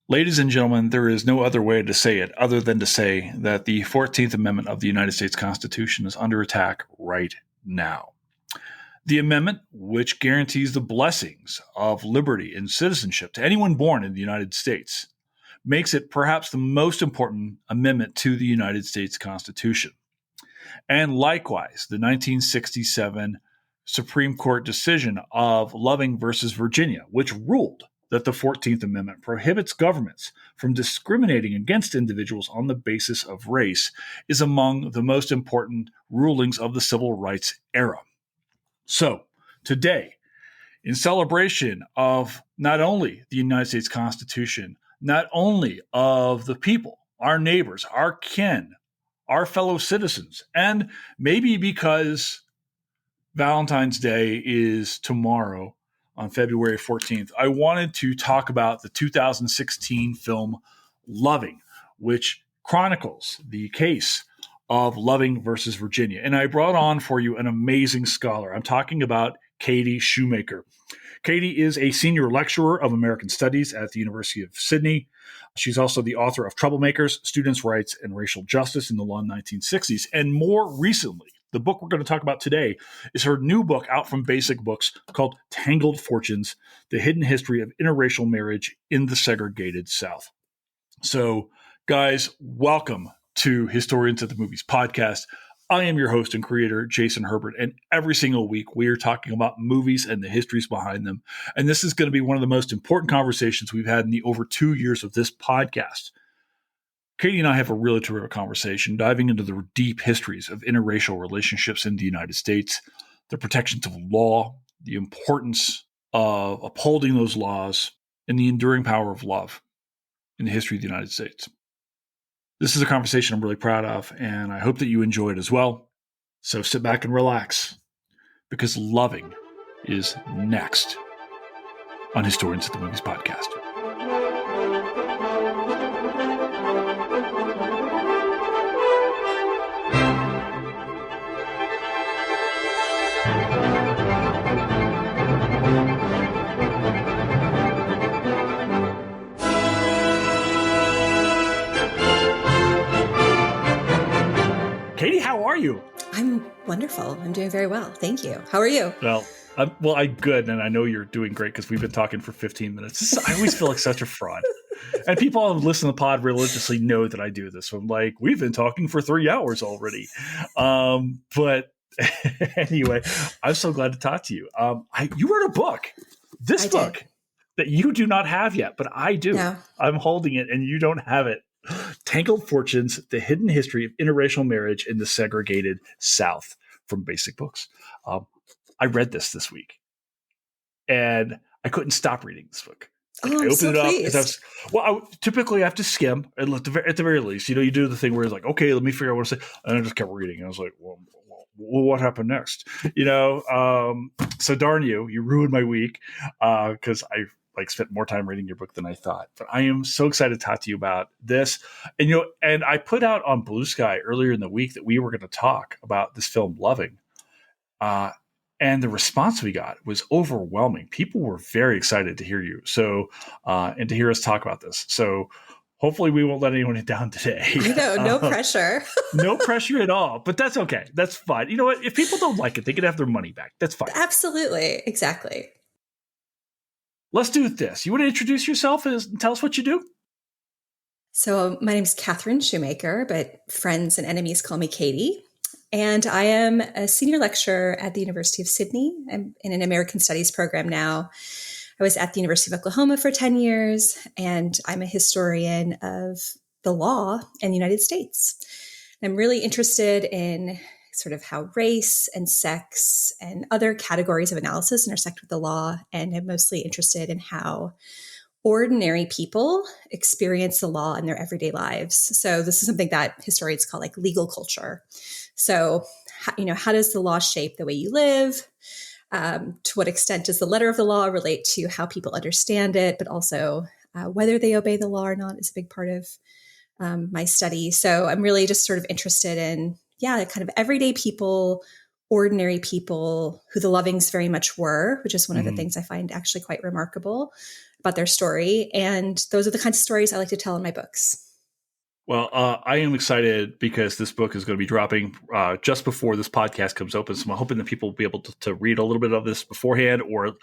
Ladies and gentlemen, there is no other way to say it other than to say that the 14th Amendment of the United States Constitution is under attack right now. The amendment, which guarantees the blessings of liberty and citizenship to anyone born in the United States, makes it perhaps the most important amendment to the United States Constitution. And likewise, the 1967 Supreme Court decision of Loving versus Virginia, which ruled that the 14th Amendment prohibits governments from discriminating against individuals on the basis of race, is among the most important rulings of the civil rights era. So, today, in celebration of not only the United States Constitution, not only of the people, our neighbors, our kin, our fellow citizens, and maybe because Valentine's Day is tomorrow, on February 14th, I wanted to talk about the 2016 film Loving, which chronicles the case of Loving versus Virginia. And I brought on for you an amazing scholar. I'm talking about Kathryn Schumaker. Katie is a senior lecturer of American Studies at the University of Sydney. She's also the author of Troublemakers, Students' Rights and Racial Justice in the Long 1960s. And more recently, the book we're going to talk about today is her new book out from Basic Books called Tangled Fortunes, The Hidden History of Interracial Marriage in the Segregated South. So, guys, welcome to Historians of the Movies podcast. I am your host and creator, Jason Herbert, and every single week we are talking about movies and the histories behind them. And this is going to be one of the most important conversations we've had in the over 2 years of this podcast. Katie and I have a really terrific conversation diving into the deep histories of interracial relationships in the United States, the protections of law, the importance of upholding those laws, and the enduring power of love in the history of the United States. This is a conversation I'm really proud of, and I hope that you enjoy it as well. So sit back and relax, because Loving is next on Historians of the Movies podcast. Katie, how are you? I'm wonderful. I'm doing very well. Thank you. How are you? I'm good, and I know you're doing great because we've been talking for 15 minutes. I always feel like such a fraud. And people who listen to the pod religiously know that I do this. So I'm like, we've been talking for 3 hours already. But anyway, I'm so glad to talk to you. You wrote a book, this book that you do not have yet, but I do. No. I'm holding it, and you don't have it. Tangled Fortunes, The Hidden History of Interracial Marriage in the Segregated South from Basic Books. I read this week, and I couldn't stop reading this book. I opened it up. Typically I have to skim, and at the very least, you do the thing where it's like, okay, let me figure out what to say. And I just kept reading. And I was like, well, what happened next? So darn you ruined my week because I spent more time reading your book than I thought. But I am so excited to talk to you about this. And I put out on Blue Sky earlier in the week that we were going to talk about this film Loving. And the response we got was overwhelming. People were very excited to hear you. So, and to hear us talk about this. So hopefully we won't let anyone down today. I know, no pressure. No pressure at all, but that's okay. That's fine. You know what? If people don't like it, they can have their money back. That's fine. Absolutely. Exactly. Let's do this. You want to introduce yourself and tell us what you do? So my name is Kathryn Schumaker, but friends and enemies call me Katie. And I am a senior lecturer at the University of Sydney. I'm in an American Studies program now. I was at the University of Oklahoma for 10 years, and I'm a historian of the law in the United States. I'm really interested in sort of how race and sex and other categories of analysis intersect with the law. And I'm mostly interested in how ordinary people experience the law in their everyday lives. So this is something that historians call like legal culture. So, how does the law shape the way you live? To what extent does the letter of the law relate to how people understand it, but also whether they obey the law or not is a big part of my study. So I'm really just sort of interested in, kind of everyday people, ordinary people who the Lovings very much were, which is one of the things I find actually quite remarkable about their story. And those are the kinds of stories I like to tell in my books. Well, I am excited because this book is going to be dropping just before this podcast comes open. So I'm hoping that people will be able to read a little bit of this beforehand or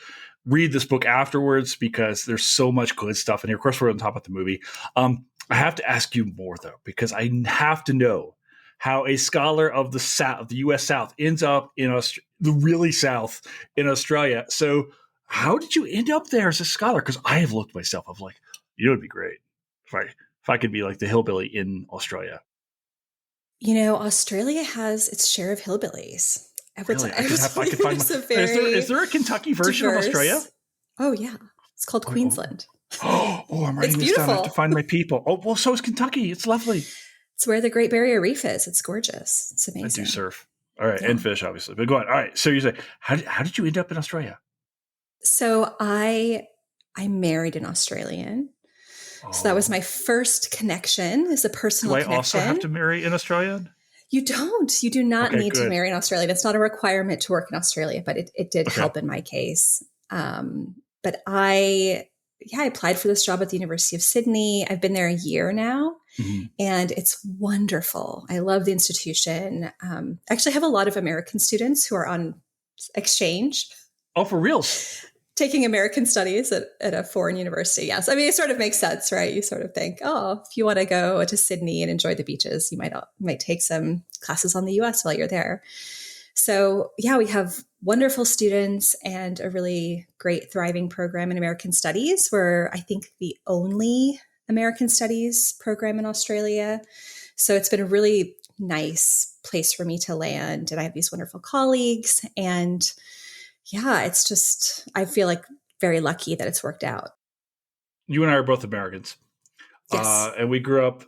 read this book afterwards, because there's so much good stuff in here. Of course, we're going to talk about the movie. I have to ask you more, though, because I have to know how a scholar of the South, the U.S. South, ends up in the really South in Australia. So how did you end up there as a scholar? Because I have looked myself. I'm like, you know, it'd be great if I could be like the hillbilly in Australia. You know, Australia has its share of hillbillies. Really? I could find is there a Kentucky version of Australia? Oh, yeah. It's called Queensland. Oh, I'm writing this down. I have to find my people. Oh, well, so is Kentucky. It's lovely. It's where the Great Barrier Reef is. It's gorgeous. It's amazing. I do surf. All right. Yeah. And fish, obviously. But go on. All right. So you say, how did you end up in Australia? So I married an Australian. Oh. So that was my first connection, is a personal connection. Do I also have to marry an Australian? You don't. You do not need to marry an Australian. It's not a requirement to work in Australia, but it did help in my case. But I applied for this job at the University of Sydney. I've been there a year now, and it's wonderful. I love the institution. I actually have a lot of American students who are on exchange. Oh, for real? Taking American studies at a foreign university. Yes. I mean, it sort of makes sense, right? You sort of think, oh, if you want to go to Sydney and enjoy the beaches, you might take some classes on the US while you're there. So yeah, we have wonderful students and a really great, thriving program in American studies. We're, I think, the only American studies program in Australia. So it's been a really nice place for me to land. And I have these wonderful colleagues, and yeah, it's just, I feel like very lucky that it's worked out. You and I are both Americans. Yes. And we grew up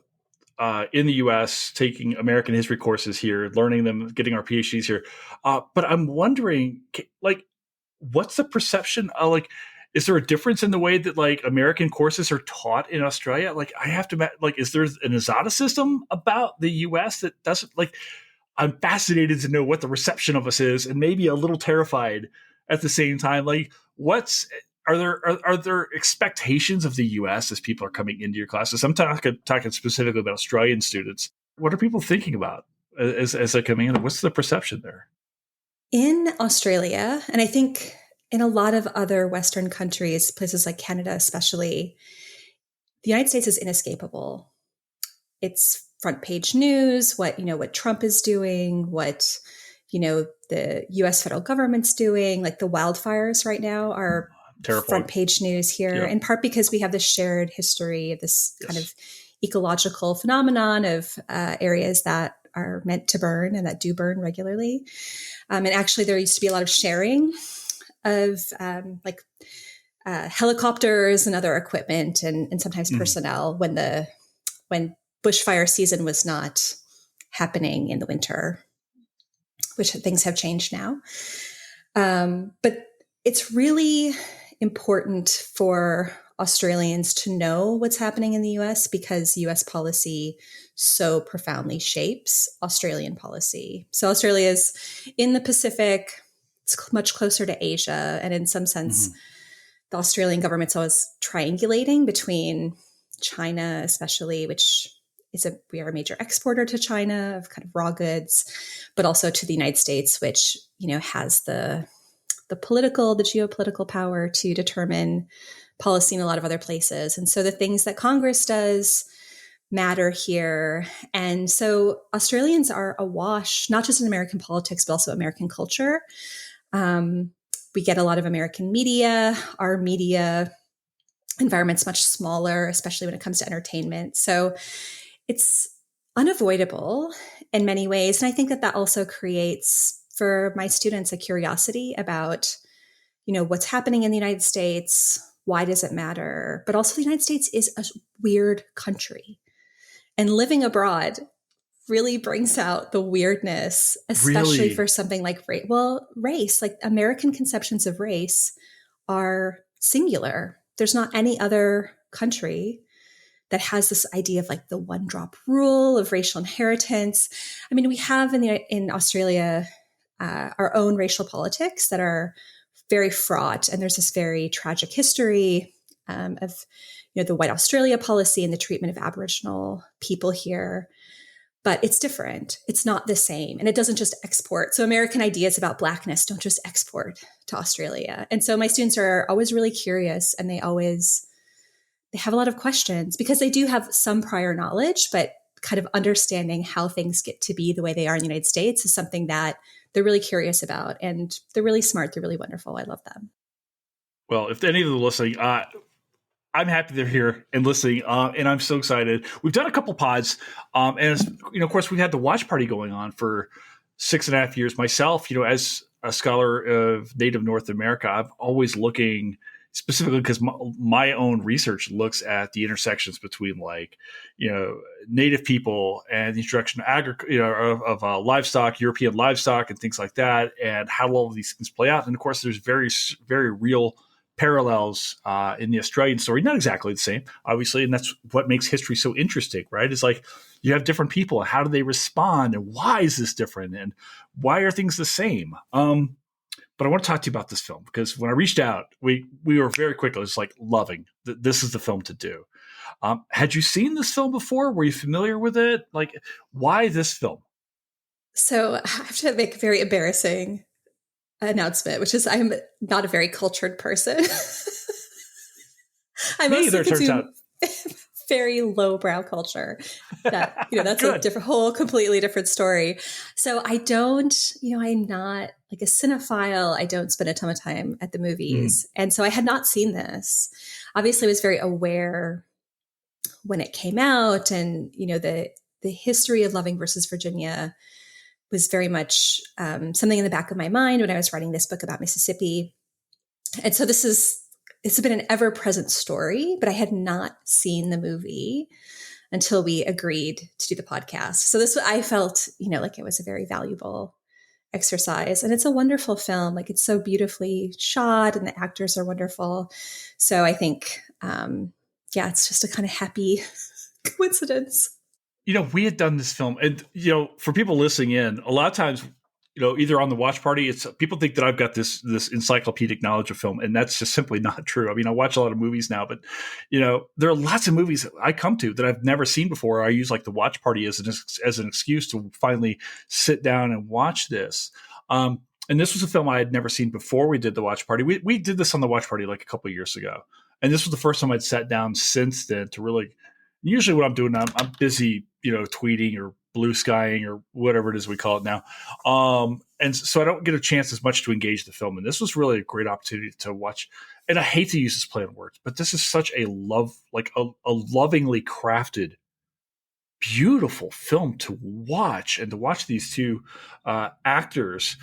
in the U.S., taking American history courses here, learning them, getting our PhDs here. But I'm wondering, like, what's the perception of, like, is there a difference in the way that, like, American courses are taught in Australia? Like, I have to, like, is there an exoticism about the U.S. that doesn't, like, I'm fascinated to know what the reception of us is, and maybe a little terrified at the same time. Like, are there expectations of the U.S. as people are coming into your classes? I'm talking specifically about Australian students. What are people thinking about as they're coming in? What's the perception there? In Australia, and I think in a lot of other Western countries, places like Canada especially, the United States is inescapable. It's front page news, what Trump is doing, what, the US federal government's doing. Like the wildfires right now are front page news here, in part because we have this shared history of this kind of ecological phenomenon of areas that are meant to burn and that do burn regularly. And actually there used to be a lot of sharing of helicopters and other equipment and sometimes personnel when bushfire season was not happening in the winter, which things have changed now. But it's really important for Australians to know what's happening in the US, because US policy so profoundly shapes Australian policy. So Australia is in the Pacific. It's much closer to Asia. And in some sense, the Australian government's always triangulating between China, especially, which we are a major exporter to China of kind of raw goods, but also to the United States, which, has the political, the geopolitical power to determine policy in a lot of other places. And so the things that Congress does matter here. And so Australians are awash, not just in American politics, but also American culture. We get a lot of American media. Our media environment's much smaller, especially when it comes to entertainment. So it's unavoidable in many ways. And I think that also creates for my students a curiosity about, what's happening in the United States. Why does it matter? But also the United States is a weird country. And living abroad really brings out the weirdness, especially for something like race. Like American conceptions of race are singular. There's not any other country that has this idea of like the one drop rule of racial inheritance. I mean, we have in Australia our own racial politics that are very fraught, and there's this very tragic history of, the White Australia policy and the treatment of Aboriginal people here. But it's different. It's not the same. And it doesn't just export. So American ideas about Blackness don't just export to Australia. And so my students are always really curious, and they have a lot of questions because they do have some prior knowledge, but kind of understanding how things get to be the way they are in the United States is something that they're really curious about. And they're really smart. They're really wonderful. I love them. Well, if any of them are listening, I'm happy they're here and listening, and I'm so excited. We've done a couple pods, and of course, we've had the watch party going on for 6.5 years. Myself, as a scholar of Native North America, I'm always looking specifically because my own research looks at the intersections between Native people and the introduction of livestock, European livestock, and things like that, and how all of these things play out. And of course, there's very, very real parallels in the Australian story. Not exactly the same, obviously, and that's what makes history so interesting, right? It's like you have different people. How do they respond, and why is this different, and why are things the same? But I want to talk to you about this film because when I reached out, we were very quickly just like loving this is the film to do. Had you seen this film before? Were you familiar with it? Like, why this film? So I have to make a very embarrassing announcement, which is I'm not a very cultured person. I mostly consume very lowbrow culture. That's a completely different story. So I don't, I'm not like a cinephile. I don't spend a ton of time at the movies. And so I had not seen this. Obviously, I was very aware when it came out, and, the history of Loving versus Virginia was very much something in the back of my mind when I was writing this book about Mississippi. And so it's been an ever-present story, but I had not seen the movie until we agreed to do the podcast. So I felt, like it was a very valuable exercise. And it's a wonderful film. Like, it's so beautifully shot and the actors are wonderful. So I think, it's just a kind of happy coincidence. We had done this film, and for people listening in, a lot of times, either on the watch party, it's people think that I've got this encyclopedic knowledge of film, and that's just simply not true. I mean, I watch a lot of movies now, but there are lots of movies that I come to that I've never seen before. I use like the watch party as an excuse to finally sit down and watch this. And this was a film I had never seen before we did the watch party. We did this on the watch party like a couple of years ago, and this was the first time I'd sat down since then to really. Usually, what I'm doing, I'm busy, tweeting or blue skying or whatever it is we call it now. And so I don't get a chance as much to engage the film. And this was really a great opportunity to watch. And I hate to use this play on words, but this is such a lovingly crafted, beautiful film to watch, and to watch these two actors.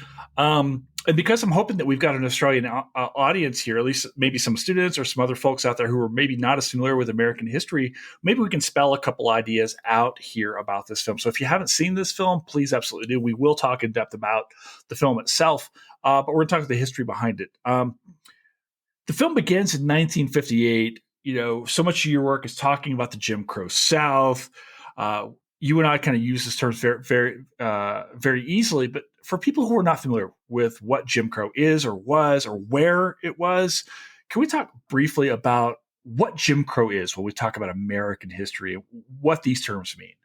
And because I'm hoping that we've got an Australian audience here, at least maybe some students or some other folks out there who are maybe not as familiar with American history, maybe we can spell a couple ideas out here about this film. So if you haven't seen this film, please absolutely do. We will talk in depth about the film itself, but we're going to talk about the history behind it. The film begins in 1958. So much of your work is talking about the Jim Crow South. You and I kind of use this term very, very, very easily, but for people who are not familiar with what Jim Crow is or was or where it was, can we talk briefly about what Jim Crow is when we talk about American history and what these terms mean?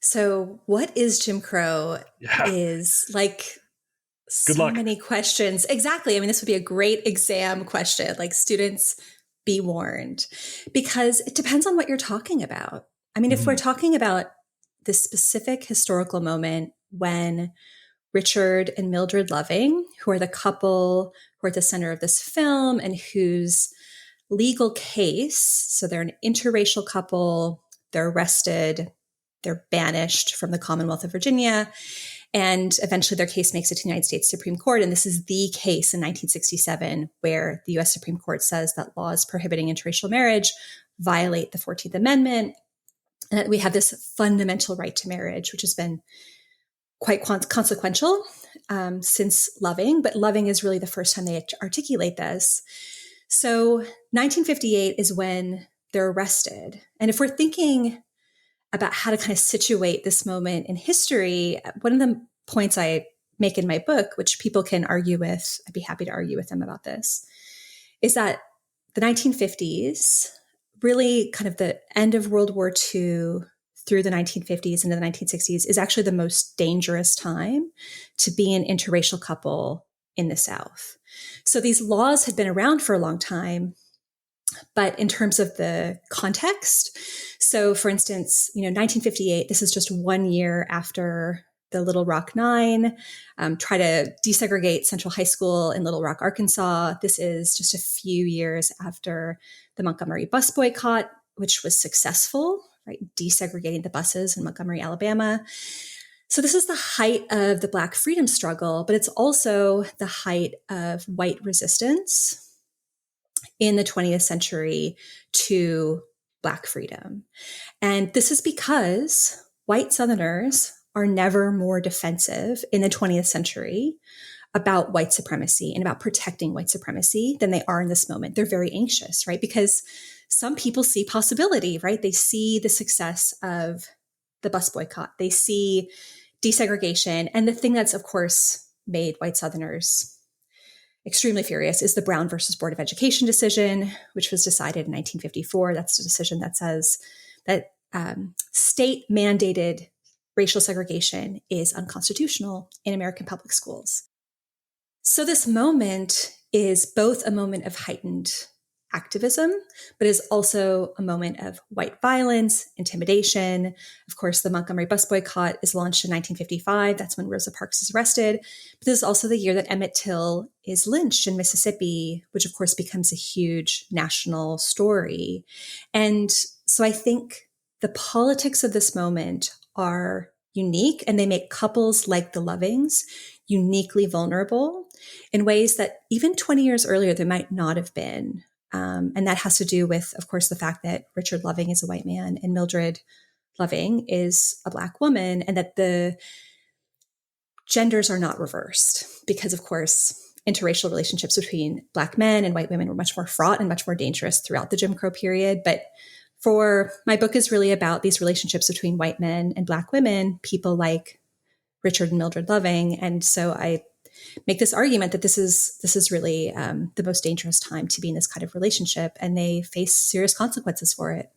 So what is Jim Crow is like so many questions. Exactly. I mean, this would be a great exam question, like students be warned, because it depends on what you're talking about. I mean, if we're talking about this specific historical moment when Richard and Mildred Loving, who are the couple who are at the center of this film and whose legal case, so they're an interracial couple, they're arrested, they're banished from the Commonwealth of Virginia, and eventually their case makes it to the United States Supreme Court. And this is the case in 1967 where the U.S. Supreme Court says that laws prohibiting interracial marriage violate the 14th Amendment, and that we have this fundamental right to marriage, which has been quite consequential since Loving, but Loving is really the first time they articulate this. So 1958 is when they're arrested. And if we're thinking about how to kind of situate this moment in history, one of the points I make in my book, which people can argue with, I'd be happy to argue with them about this, is that the 1950s, really kind of the end of World War II through the 1950s into the 1960s, is actually the most dangerous time to be an interracial couple in the South. So these laws had been around for a long time, but in terms of the context, so for instance, 1958, this is just 1 year after the Little Rock Nine try to desegregate Central High School in Little Rock, Arkansas. This is just a few years after the Montgomery bus boycott, which was successful, right? Desegregating the buses in Montgomery, Alabama. So this is the height of the Black freedom struggle, but it's also the height of white resistance in the 20th century to Black freedom. And this is because white Southerners are never more defensive in the 20th century about white supremacy and about protecting white supremacy than they are in this moment. They're very anxious, right? Because some people see possibility, right? They see the success of the bus boycott. They see desegregation. And the thing that's, of course, made white Southerners extremely furious is the Brown versus Board of Education decision, which was decided in 1954. That's the decision that says that state mandated racial segregation is unconstitutional in American public schools. So this moment is both a moment of heightened activism, but is also a moment of white violence, intimidation. Of course, the Montgomery bus boycott is launched in 1955. That's when Rosa Parks is arrested. But this is also the year that Emmett Till is lynched in Mississippi, which of course becomes a huge national story. And so I think the politics of this moment are unique, and they make couples like the Lovings uniquely vulnerable in ways that even 20 years earlier, they might not have been. And that has to do with, of course, the fact that Richard Loving is a white man and Mildred Loving is a Black woman, and that the genders are not reversed because, of course, interracial relationships between Black men and white women were much more fraught and much more dangerous throughout the Jim Crow period. But my book is really about these relationships between white men and Black women, people like Richard and Mildred Loving. And so I make this argument that this is really the most dangerous time to be in this kind of relationship, and they face serious consequences for it.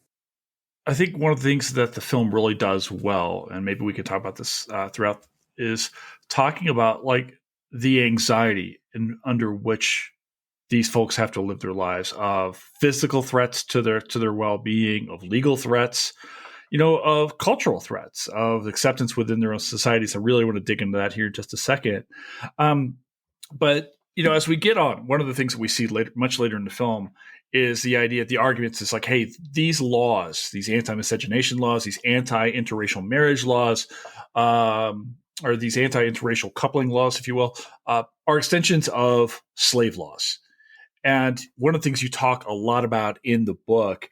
I think one of the things that the film really does well, and maybe we could talk about this throughout, is talking about like the anxiety under which these folks have to live their lives, of physical threats to their well-being, of legal threats, of cultural threats, of acceptance within their own societies. I really want to dig into that here in just a second. But, as we get on, one of the things that we see much later in the film is the idea, the arguments is like, hey, these laws, these anti-miscegenation laws, these anti-interracial marriage laws, or these anti-interracial coupling laws, if you will, are extensions of slave laws. And one of the things you talk a lot about in the book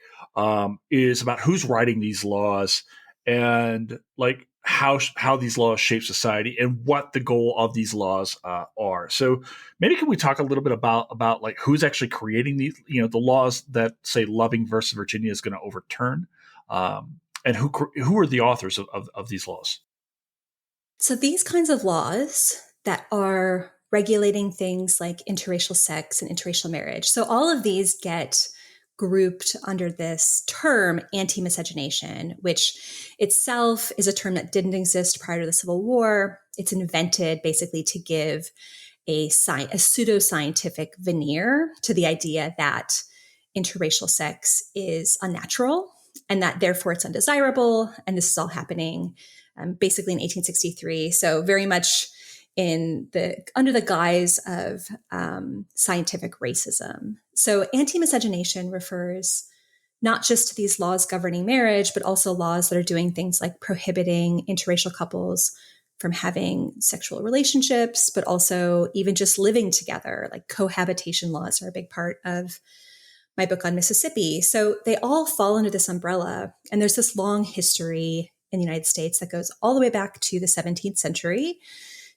is about who's writing these laws and like how these laws shape society and what the goal of these laws are. So maybe can we talk a little bit about like who's actually creating these, the laws that say Loving versus Virginia is going to overturn, and who are the authors of these laws? So these kinds of laws that are regulating things like interracial sex and interracial marriage. So all of these get grouped under this term anti-miscegenation, which itself is a term that didn't exist prior to the Civil War. It's invented basically to give a pseudo-scientific veneer to the idea that interracial sex is unnatural and that therefore it's undesirable. And this is all happening basically in 1863. So very much under the guise of scientific racism. So anti-miscegenation refers not just to these laws governing marriage, but also laws that are doing things like prohibiting interracial couples from having sexual relationships, but also even just living together. Like cohabitation laws are a big part of my book on Mississippi. So they all fall under this umbrella. And there's this long history in the United States that goes all the way back to the 17th century.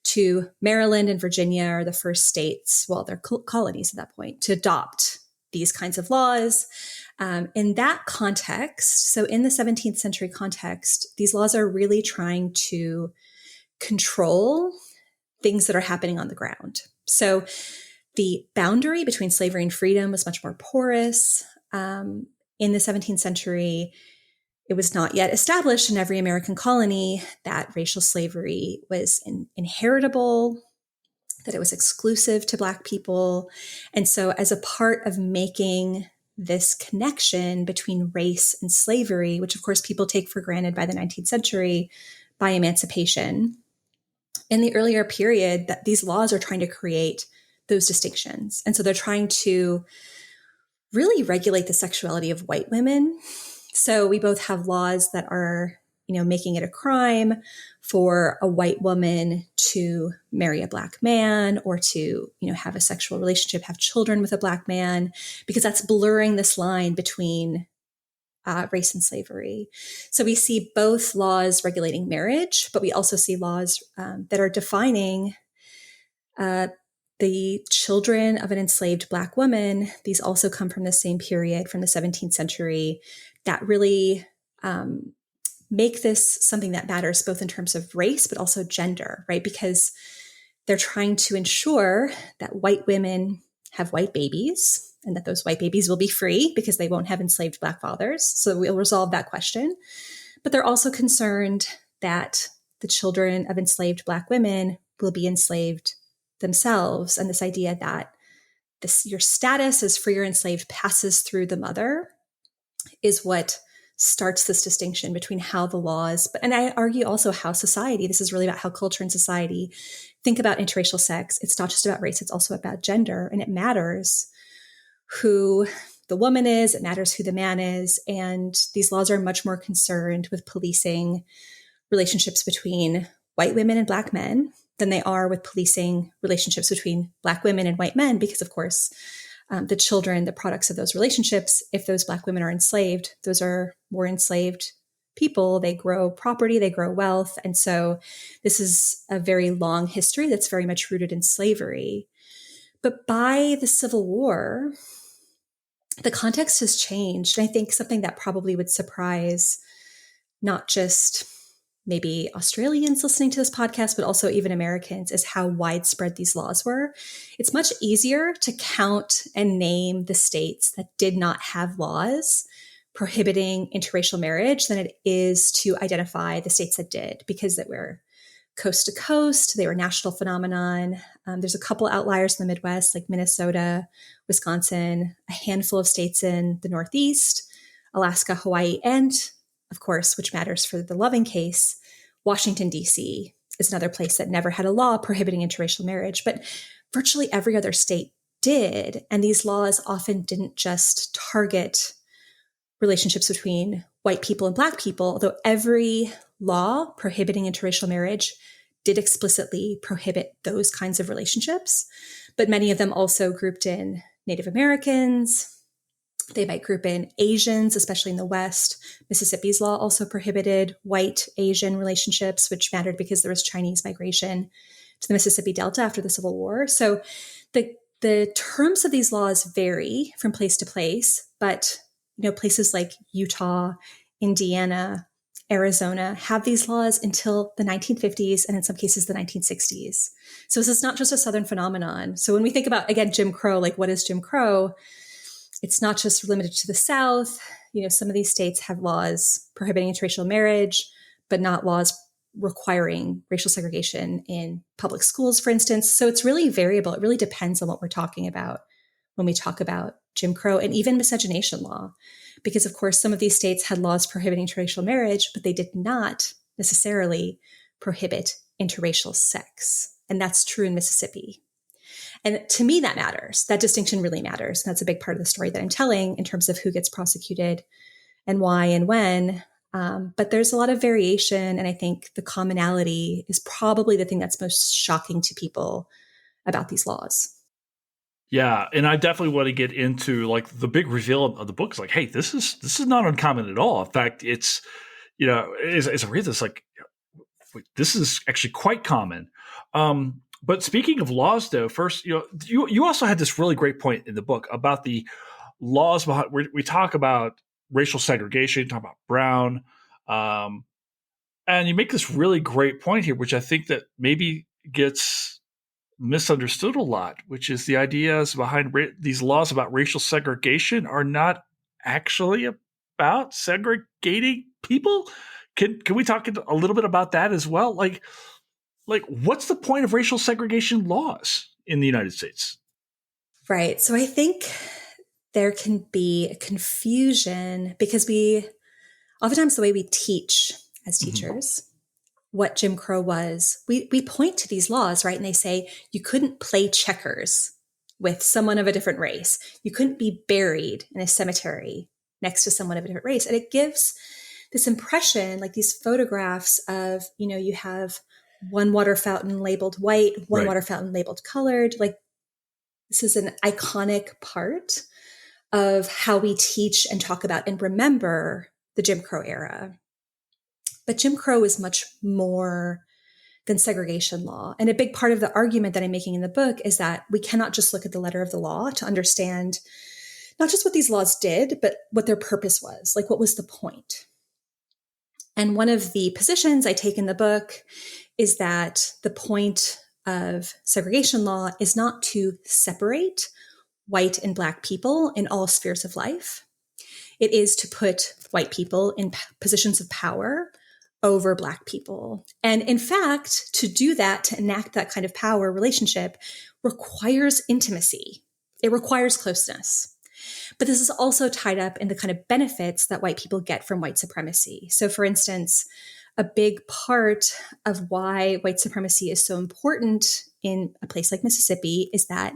To Maryland and Virginia are the first states, well, they're colonies at that point, to adopt these kinds of laws. In that context, so in the 17th century context, these laws are really trying to control things that are happening on the ground. So The boundary between slavery and freedom was much more porous. In the 17th century, it was not yet established in every American colony that racial slavery was inheritable, that it was exclusive to Black people. And so, as a part of making this connection between race and slavery, which of course people take for granted by the 19th century, by emancipation, in the earlier period, that these laws are trying to create those distinctions. And so they're trying to really regulate the sexuality of white women. So we both have laws that are, making it a crime for a white woman to marry a Black man or to, have a sexual relationship, have children with a Black man, because that's blurring this line between race and slavery. So we see both laws regulating marriage, but we also see laws that are defining the children of an enslaved Black woman. These also come from the same period, from the 17th century, that really make this something that matters both in terms of race, but also gender, right? Because they're trying to ensure that white women have white babies and that those white babies will be free because they won't have enslaved Black fathers. So we'll resolve that question. But they're also concerned that the children of enslaved Black women will be enslaved themselves. And this idea that your status as free or enslaved passes through the mother is what starts this distinction between how the laws, and I argue also how society, this is really about how culture and society think about interracial sex. It's not just about race, it's also about gender. And it matters who the woman is, it matters who the man is. And these laws are much more concerned with policing relationships between white women and Black men than they are with policing relationships between Black women and white men, because of course, the children, the products of those relationships, if those Black women are enslaved, those are more enslaved people. They grow property, they grow wealth. And so this is a very long history that's very much rooted in slavery. But by the Civil War, the context has changed. And I think something that probably would surprise not just maybe Australians listening to this podcast, but also even Americans, is how widespread these laws were. It's much easier to count and name the states that did not have laws prohibiting interracial marriage than it is to identify the states that did, because they were coast to coast, they were national phenomenon. There's a couple outliers in the Midwest, like Minnesota, Wisconsin, a handful of states in the Northeast, Alaska, Hawaii, and of course, which matters for the Loving case, Washington, D.C. is another place that never had a law prohibiting interracial marriage, but virtually every other state did. And these laws often didn't just target relationships between white people and Black people, although every law prohibiting interracial marriage did explicitly prohibit those kinds of relationships. But many of them also grouped in Native Americans. They might group in Asians, especially in the West. Mississippi's law also prohibited white Asian relationships, which mattered because there was Chinese migration to the Mississippi Delta after the Civil War. So the terms of these laws vary from place to place, but places like Utah, Indiana, Arizona have these laws until the 1950s and in some cases the 1960s. So this is not just a Southern phenomenon. So when we think about, again, Jim Crow, like what is Jim Crow? It's not just limited to the South. Some of these states have laws prohibiting interracial marriage, but not laws requiring racial segregation in public schools, for instance. So it's really variable. It really depends on what we're talking about when we talk about Jim Crow and even miscegenation law. Because, of course, some of these states had laws prohibiting interracial marriage, but they did not necessarily prohibit interracial sex. And that's true in Mississippi. And to me, that matters. That distinction really matters. That's a big part of the story that I'm telling in terms of who gets prosecuted and why and when. But there's a lot of variation. And I think the commonality is probably the thing that's most shocking to people about these laws. Yeah, and I definitely want to get into like the big reveal of the book is like, hey, this is not uncommon at all. In fact, it's as I read this, like this is actually quite common. But speaking of laws, though, first, you also had this really great point in the book about the laws behind. We talk about racial segregation, talk about Brown, and you make this really great point here, which I think that maybe gets misunderstood a lot, which is the ideas behind these laws about racial segregation are not actually about segregating people. Can we talk a little bit about that as well? Like what's the point of racial segregation laws in the United States? Right. So I think there can be a confusion because oftentimes the way we teach as Mm-hmm. teachers what Jim Crow was, we point to these laws, right? And they say you couldn't play checkers with someone of a different race. You couldn't be buried in a cemetery next to someone of a different race. And it gives this impression, like these photographs of, you have one water fountain labeled white, one Right. water fountain labeled colored. Like this is an iconic part of how we teach and talk about and remember the Jim Crow era. But Jim Crow is much more than segregation law. And a big part of the argument that I'm making in the book is that we cannot just look at the letter of the law to understand not just what these laws did, but what their purpose was. Like, what was the point? And one of the positions I take in the book is that the point of segregation law is not to separate white and Black people in all spheres of life. It is to put white people in positions of power over Black people. And in fact, to do that, to enact that kind of power relationship requires intimacy. It requires closeness. But this is also tied up in the kind of benefits that white people get from white supremacy. So, for instance, a big part of why white supremacy is so important in a place like Mississippi is that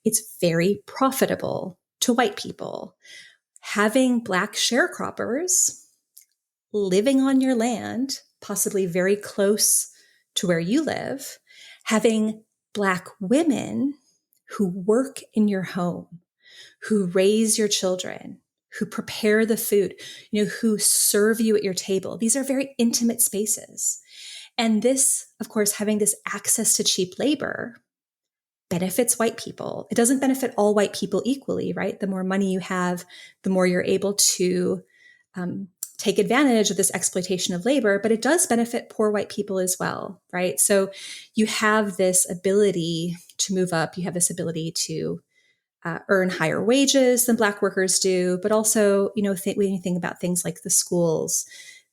it's very profitable to white people. Having Black sharecroppers living on your land, possibly very close to where you live, having Black women who work in your home, who raise your children, who prepare the food, who serve you at your table. These are very intimate spaces. And this, of course, having this access to cheap labor benefits white people. It doesn't benefit all white people equally, right? The more money you have, the more you're able to take advantage of this exploitation of labor, but it does benefit poor white people as well, right? So you have this ability to move up. You have this ability to earn higher wages than Black workers do, but also, when you think about things like the schools,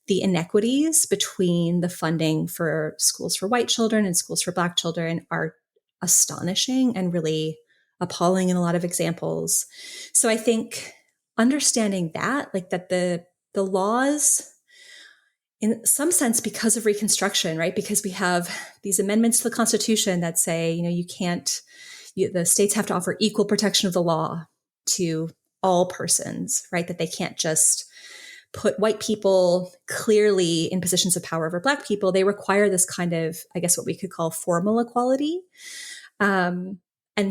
the inequities between the funding for schools for white children and schools for Black children are astonishing and really appalling in a lot of examples. So I think understanding that, like that the laws, in some sense, because of Reconstruction, right? Because we have these amendments to the Constitution that say, you can't, the states have to offer equal protection of the law to all persons, right? That they can't just put white people clearly in positions of power over Black people. They require this kind of, I guess, what we could call formal equality. And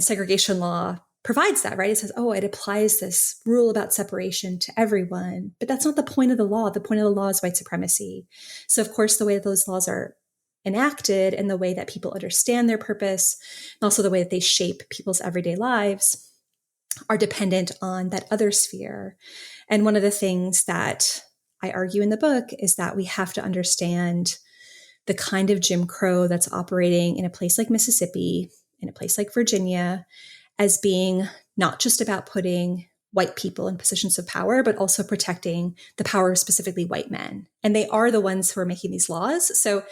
segregation law provides that, right? It says, it applies this rule about separation to everyone. But that's not the point of the law. The point of the law is white supremacy. So, of course, the way that those laws are enacted and the way that people understand their purpose, and also the way that they shape people's everyday lives, are dependent on that other sphere. And one of the things that I argue in the book is that we have to understand the kind of Jim Crow that's operating in a place like Mississippi, in a place like Virginia, as being not just about putting white people in positions of power, but also protecting the power of specifically white men. And they are the ones who are making these laws. So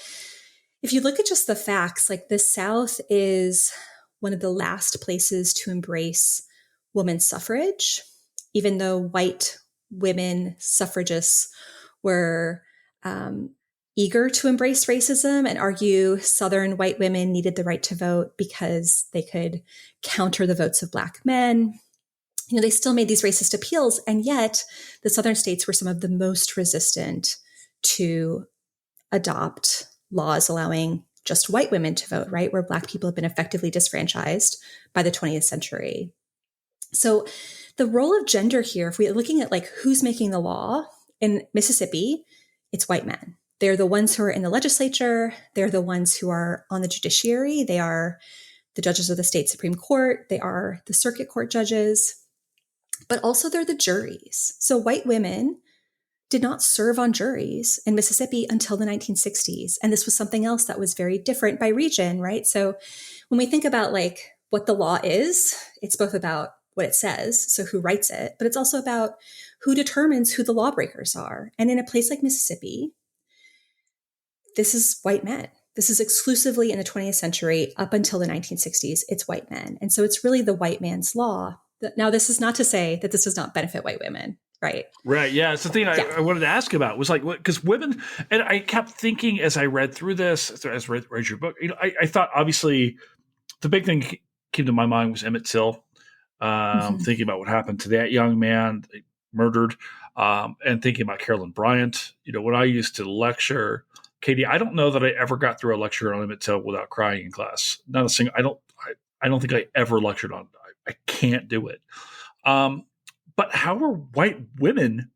if you look at just the facts, like the South is one of the last places to embrace women's suffrage, even though white women suffragists were eager to embrace racism and argue Southern white women needed the right to vote because they could counter the votes of Black men. They still made these racist appeals, and yet the Southern states were some of the most resistant to adopt laws allowing just white women to vote, right? Where Black people have been effectively disfranchised by the 20th century. So the role of gender here, if we're looking at like who's making the law in Mississippi, it's white men. They're the ones who are in the legislature. They're the ones who are on the judiciary. They are the judges of the state Supreme Court. They are the circuit court judges, but also they're the juries. So white women did not serve on juries in Mississippi until the 1960s. And this was something else that was very different by region, right? So when we think about like what the law is, it's both about what it says, so who writes it, but it's also about who determines who the lawbreakers are. And in a place like Mississippi, this is white men. This is exclusively in the 20th century up until the 1960s, it's white men. And so it's really the white man's law. Now, this is not to say that this does not benefit white women, right? Right. Yeah. It's the thing I wanted to ask about was like, because women, and I kept thinking as I read through this, as I read your book, I thought obviously the big thing came to my mind was Emmett Till, thinking about what happened to that young man murdered, and thinking about Carolyn Bryant. When I used to lecture, Katie, I don't know that I ever got through a lecture on Emmett Till without crying in class. Not a single. I don't think I ever lectured on. I can't do it. But how are white women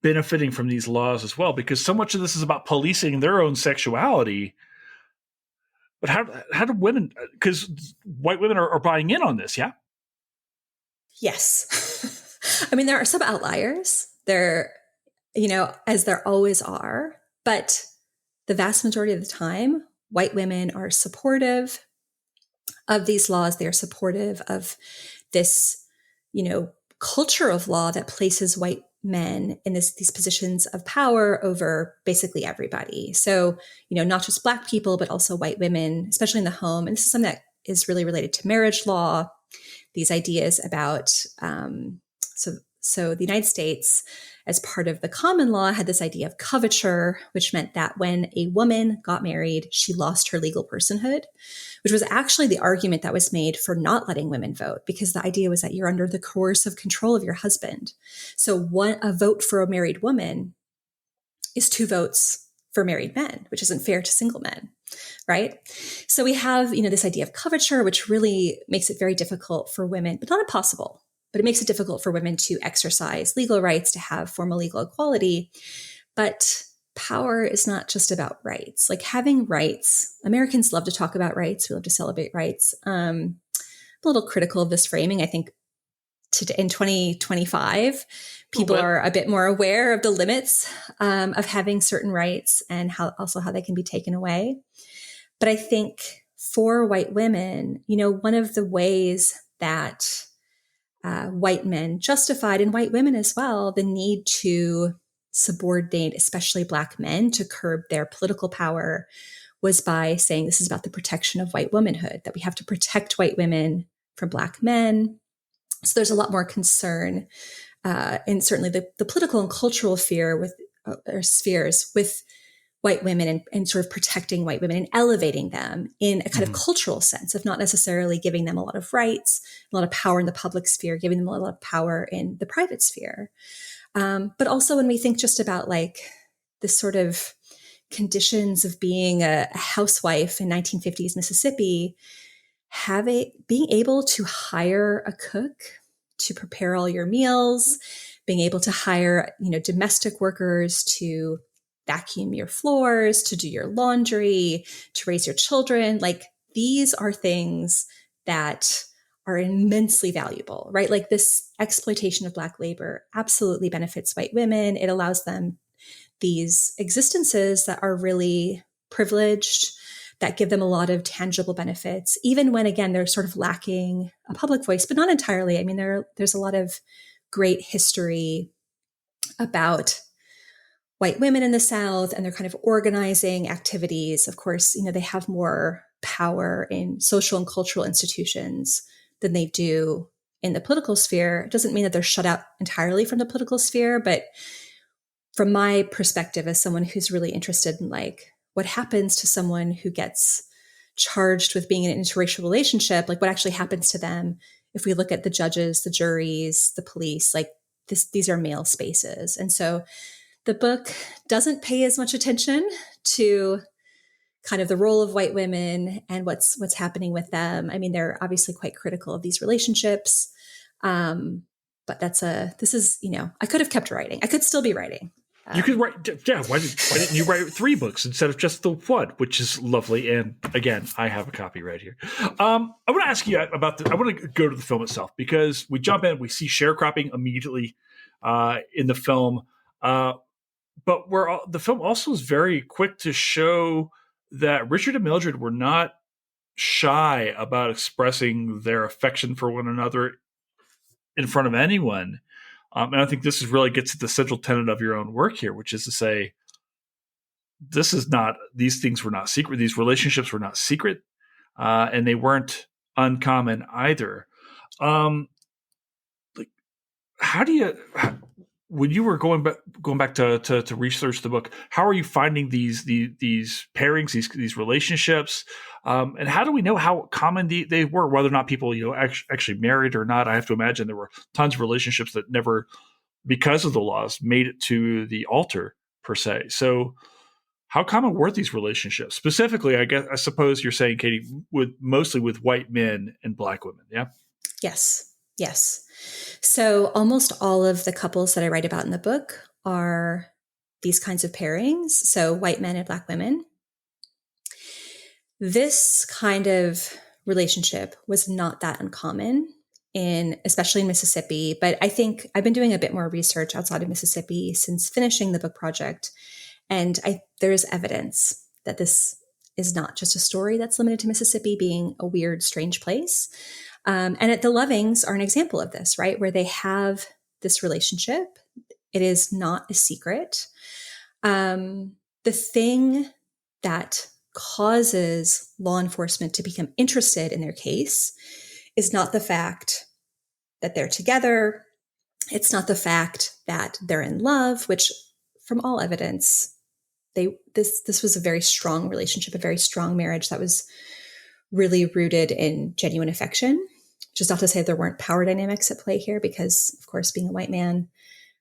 benefiting from these laws as well? Because so much of this is about policing their own sexuality. But how do women? Because white women are buying in on this. Yeah. Yes. I mean, there are some outliers there, as there always are, but the vast majority of the time, white women are supportive of these laws. They are supportive of this, culture of law that places white men in these positions of power over basically everybody. So, not just Black people, but also white women, especially in the home. And this is something that is really related to marriage law, these ideas about, so the United States, as part of the common law, had this idea of coverture, which meant that when a woman got married, she lost her legal personhood, which was actually the argument that was made for not letting women vote, because the idea was that you're under the coercive control of your husband. So a vote for a married woman is 2 votes for married men, which isn't fair to single men, right? So we have, this idea of coverture, which really makes it very difficult for women, but not impossible. But it makes it difficult for women to exercise legal rights, to have formal legal equality. But power is not just about rights. Like having rights, Americans love to talk about rights. We love to celebrate rights. I'm a little critical of this framing. I think in 2025, people are a bit more aware of the limits of having certain rights and how they can be taken away. But I think for white women, one of the ways that white men justified, and white women as well, the need to subordinate, especially Black men, to curb their political power was by saying this is about the protection of white womanhood, that we have to protect white women from Black men. So there's a lot more concern, and certainly the political and cultural spheres with white women and sort of protecting white women and elevating them in a kind of cultural sense of not necessarily giving them a lot of rights, a lot of power in the public sphere, giving them a lot of power in the private sphere. But also when we think just about like this sort of conditions of being a housewife in 1950s Mississippi, being able to hire a cook to prepare all your meals, being able to hire, domestic workers to vacuum your floors, to do your laundry, to raise your children. Like these are things that are immensely valuable, right? Like this exploitation of Black labor absolutely benefits white women. It allows them these existences that are really privileged, that give them a lot of tangible benefits, even when, again, they're sort of lacking a public voice, but not entirely. I mean, there's a lot of great history about white women in the South and their kind of organizing activities. Of course, they have more power in social and cultural institutions than they do in the political sphere. It doesn't mean that they're shut out entirely from the political sphere, but from my perspective as someone who's really interested in like what happens to someone who gets charged with being in an interracial relationship, like what actually happens to them if we look at the judges, the juries, the police, like these are male spaces. And so the book doesn't pay as much attention to kind of the role of white women and what's happening with them. I mean, they're obviously quite critical of these relationships. But this is, I could have kept writing. I could still be writing. You could write, yeah. Why didn't you write 3 books instead of just the one, which is lovely. And again, I have a copy right here. I want to ask you about I want to go to the film itself because we jump in, we see sharecropping immediately in the film. but the film also is very quick to show that Richard and Mildred were not shy about expressing their affection for one another in front of anyone. And I think this is really gets at the central tenet of your own work here, which is to say, these things were not secret. These relationships were not secret, and they weren't uncommon either. Like, how do you, when you were going back to research the book, how are you finding these pairings, these relationships, and how do we know how common they were, whether or not people actually married or not? I have to imagine there were tons of relationships that never, because of the laws, made it to the altar per se. So, how common were these relationships specifically? I suppose you're saying, Katie, mostly with white men and Black women. Yeah. Yes. Yes. So almost all of the couples that I write about in the book are these kinds of pairings. So white men and Black women. This kind of relationship was not that uncommon especially in Mississippi. But I think I've been doing a bit more research outside of Mississippi since finishing the book project. And there's evidence that this is not just a story that's limited to Mississippi being a weird, strange place. And the Lovings are an example of this, right? Where they have this relationship. It is not a secret. The thing that causes law enforcement to become interested in their case is not the fact that they're together. It's not the fact that they're in love, which from all evidence, this was a very strong relationship, a very strong marriage that was really rooted in genuine affection, which is not to say there weren't power dynamics at play here, because of course, being a white man,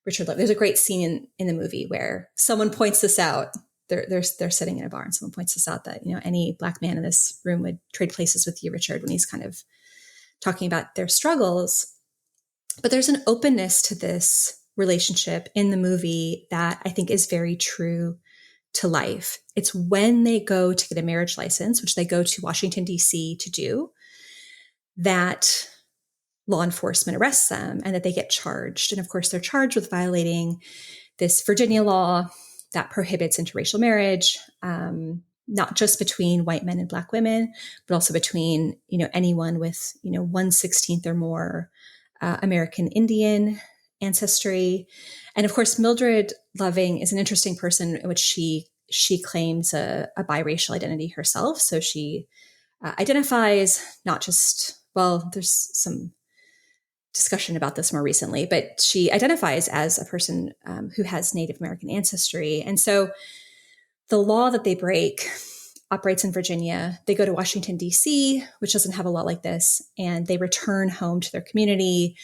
Richard Love, there's a great scene in the movie where someone points this out. They're sitting in a bar and someone points this out that, any Black man in this room would trade places with you, Richard, when he's kind of talking about their struggles. But there's an openness to this relationship in the movie that I think is very true to life. It's when they go to get a marriage license, which they go to Washington, D.C. to do, that law enforcement arrests them and that they get charged. And of course, they're charged with violating this Virginia law that prohibits interracial marriage, not just between white men and Black women, but also between, anyone with, 1/16 or more American Indian ancestry. And of course, Mildred Loving is an interesting person in which she claims a biracial identity herself. So she identifies not just, there's some discussion about this more recently, but she identifies as a person who has Native American ancestry. And so the law that they break operates in Virginia. They go to Washington, D.C., which doesn't have a law like this, and they return home to their community.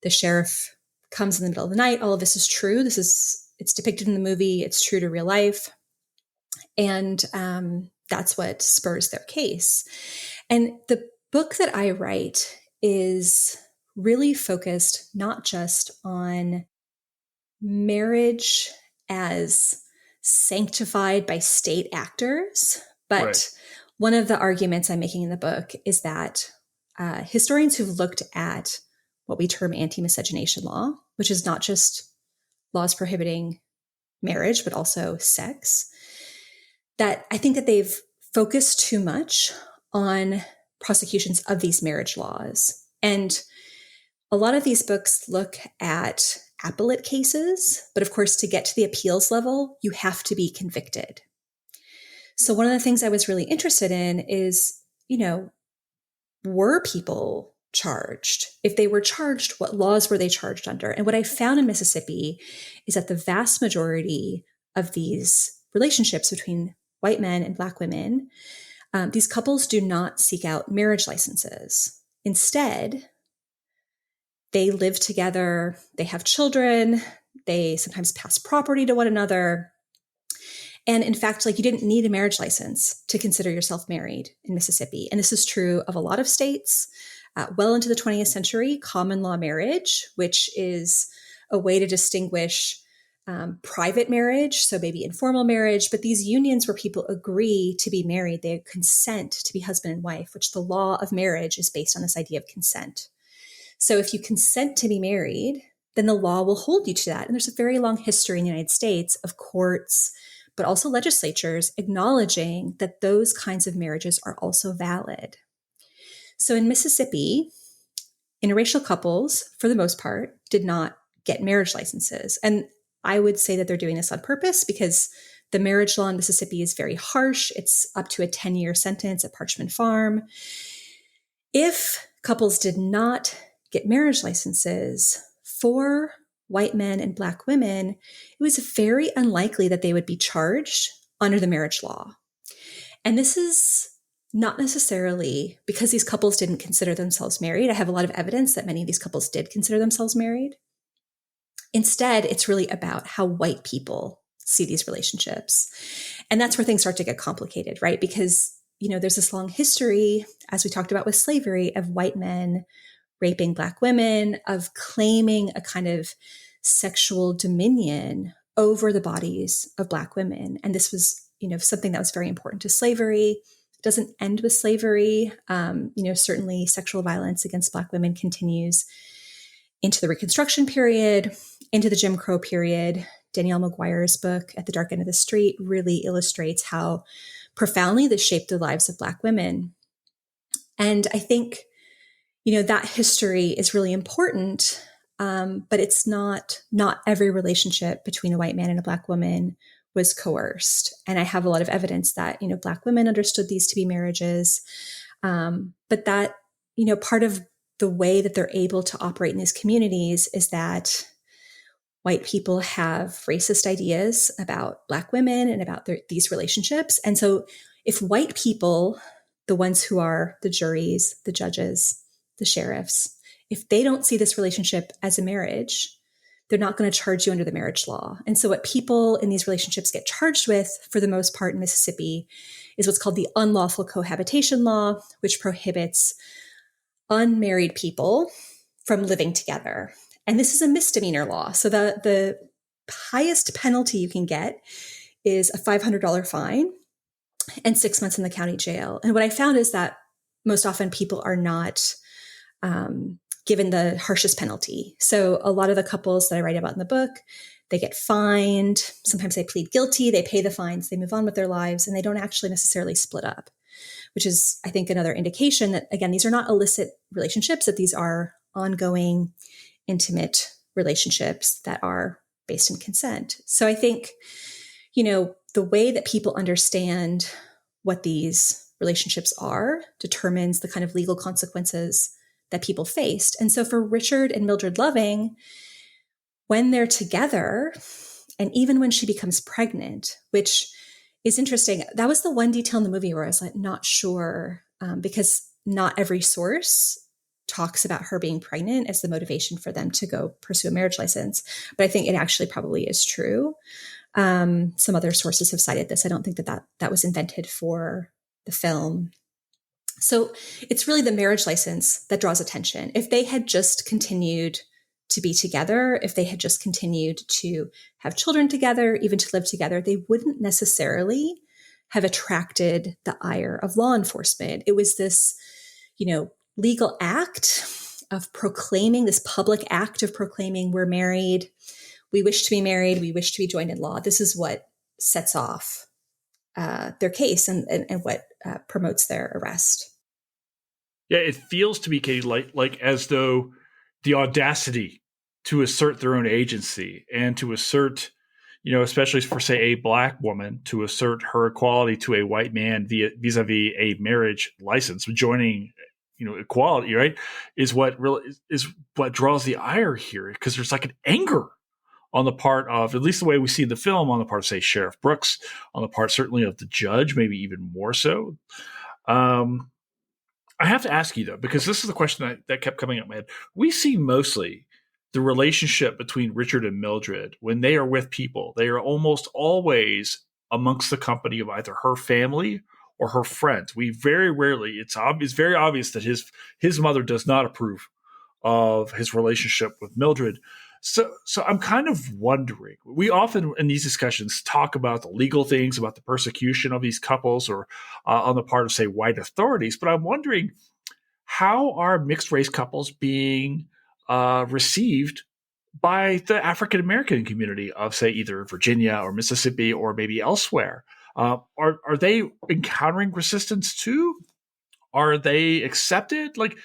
The sheriff comes in the middle of the night. All of this is true. It's depicted in the movie. It's true to real life. And that's what spurs their case. And the book that I write is really focused not just on marriage as sanctified by state actors, but right. One of the arguments I'm making in the book is that historians who've looked at what we term anti-miscegenation law, which is not just laws prohibiting marriage, but also sex, that I think that they've focused too much on prosecutions of these marriage laws. And a lot of these books look at appellate cases, but of course, to get to the appeals level, you have to be convicted. So one of the things I was really interested in is, were people charged? If they were charged, what laws were they charged under? And what I found in Mississippi is that the vast majority of these relationships between white men and Black women, these couples do not seek out marriage licenses. Instead, they live together, they have children, they sometimes pass property to one another. And in fact, you didn't need a marriage license to consider yourself married in Mississippi. And this is true of a lot of states. Well into the 20th century, common law marriage, which is a way to distinguish private marriage, so maybe informal marriage, but these unions where people agree to be married, they consent to be husband and wife, which the law of marriage is based on this idea of consent. So if you consent to be married, then the law will hold you to that. And there's a very long history in the United States of courts, but also legislatures acknowledging that those kinds of marriages are also valid. So in Mississippi, interracial couples, for the most part, did not get marriage licenses. And I would say that they're doing this on purpose because the marriage law in Mississippi is very harsh. It's up to a 10-year sentence at Parchman Farm. If couples did not get marriage licenses for white men and Black women, it was very unlikely that they would be charged under the marriage law. And this is not necessarily because these couples didn't consider themselves married. I have a lot of evidence that many of these couples did consider themselves married. Instead, it's really about how white people see these relationships. And that's where things start to get complicated, right? Because, there's this long history, as we talked about with slavery, of white men raping Black women, of claiming a kind of sexual dominion over the bodies of Black women. And this was, something that was very important to slavery. It doesn't end with slavery. Certainly sexual violence against Black women continues into the Reconstruction period, into the Jim Crow period. Danielle McGuire's book, At the Dark End of the Street, really illustrates how profoundly this shaped the lives of Black women. And I think, that history is really important, but it's not every relationship between a white man and a Black woman was coerced. And I have a lot of evidence that, Black women understood these to be marriages, but that, part of the way that they're able to operate in these communities is that white people have racist ideas about Black women and about these relationships. And so if white people, the ones who are the juries, the judges, the sheriffs, if they don't see this relationship as a marriage, they're not going to charge you under the marriage law. And so what people in these relationships get charged with, for the most part in Mississippi, is what's called the unlawful cohabitation law, which prohibits unmarried people from living together. And this is a misdemeanor law. So the highest penalty you can get is a $500 fine and 6 months in the county jail. And what I found is that most often people are not given the harshest penalty. So a lot of the couples that I write about in the book, they get fined. Sometimes they plead guilty, they pay the fines, they move on with their lives, and they don't actually necessarily split up, which is, I think, another indication that, again, these are not illicit relationships, that these are ongoing, intimate relationships that are based in consent. So I think, the way that people understand what these relationships are determines the kind of legal consequences that people faced. And so for Richard and Mildred Loving, when they're together, and even when she becomes pregnant, which is interesting, that was the one detail in the movie where I was like, not sure, because not every source talks about her being pregnant as the motivation for them to go pursue a marriage license. But I think it actually probably is true. Some other sources have cited this. I don't think that was invented for the film. So it's really the marriage license that draws attention. If they had just continued to be together, if they had just continued to have children together, even to live together, they wouldn't necessarily have attracted the ire of law enforcement. It was this, legal act of proclaiming, this public act of proclaiming, we're married, we wish to be married, we wish to be joined in law. This is what sets off their case and what promotes their arrest. Yeah, it feels to me, Katie, like as though the audacity to assert their own agency and to assert, especially for, say, a Black woman, to assert her equality to a white man vis-a-vis a marriage license, joining, equality, right, is what draws the ire here, because there's like an anger on the part of, at least the way we see the film, on the part of, say, Sheriff Brooks, on the part certainly of the judge, maybe even more so. I have to ask you, though, because this is the question that kept coming up in my head. We see mostly the relationship between Richard and Mildred when they are with people. They are almost always amongst the company of either her family or her friends. We very rarely, it's very obvious that his mother does not approve of his relationship with Mildred. So I'm kind of wondering, we often in these discussions talk about the legal things, about the persecution of these couples, or on the part of, say, white authorities. But I'm wondering, how are mixed race couples being received by the African American community of, say, either Virginia or Mississippi or maybe elsewhere. Are they encountering resistance too? Are they accepted? Like,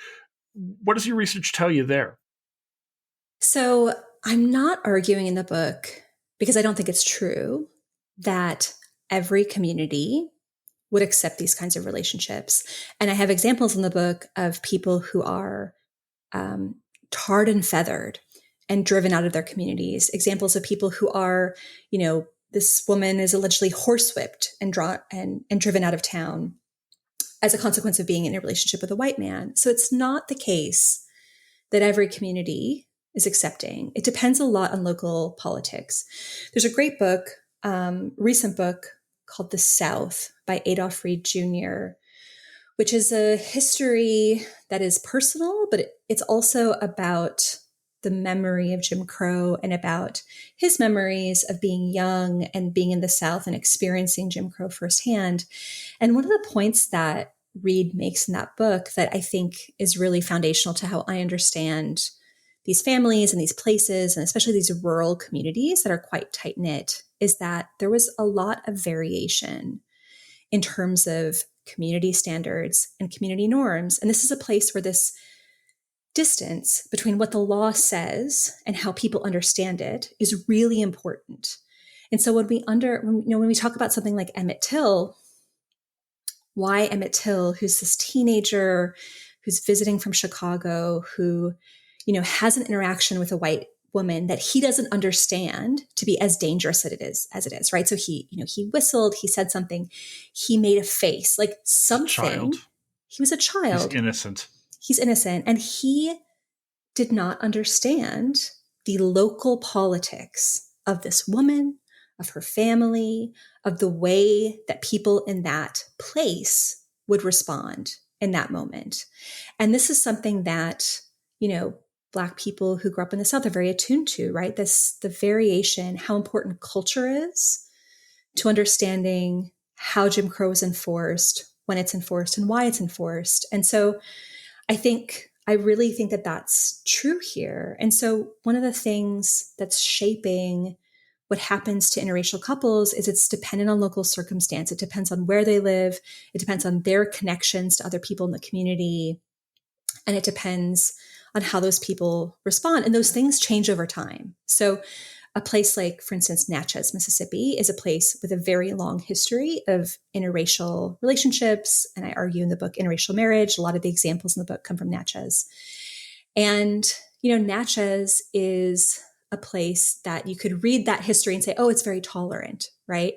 what does your research tell you there? So I'm not arguing in the book, because I don't think it's true, that every community would accept these kinds of relationships. And I have examples in the book of people who are um, tarred and feathered and driven out of their communities. Examples of people who are, this woman is allegedly horsewhipped and driven out of town as a consequence of being in a relationship with a white man. So it's not the case that every community is accepting. It depends a lot on local politics. There's a great book, recent book called The South by Adolph Reed Jr., which is a history that is personal, but it's also about the memory of Jim Crow and about his memories of being young and being in the South and experiencing Jim Crow firsthand. And one of the points that Reed makes in that book that I think is really foundational to how I understand these families and these places, and especially these rural communities that are quite tight knit, is that there was a lot of variation in terms of community standards and community norms. And this is a place where this distance between what the law says and how people understand it is really important. And so when we talk about something like Emmett Till, why Emmett Till, who's this teenager who's visiting from Chicago, who, has an interaction with a white woman that he doesn't understand to be as dangerous as it is, right? So he whistled, he said something, he made a face, like something. He was a child. He's innocent. And he did not understand the local politics of this woman, of her family, of the way that people in that place would respond in that moment. And this is something that, Black people who grew up in the South are very attuned to, right? The variation, how important culture is to understanding how Jim Crow is enforced, when it's enforced, and why it's enforced. And so I really think that that's true here. And so one of the things that's shaping what happens to interracial couples is it's dependent on local circumstance. It depends on where they live. It depends on their connections to other people in the community. And it depends on how those people respond. And those things change over time. So a place like, for instance, Natchez, Mississippi, is a place with a very long history of interracial relationships. And I argue in the book, interracial marriage. A lot of the examples in the book come from Natchez. And, Natchez is a place that you could read that history and say, oh, it's very tolerant, right?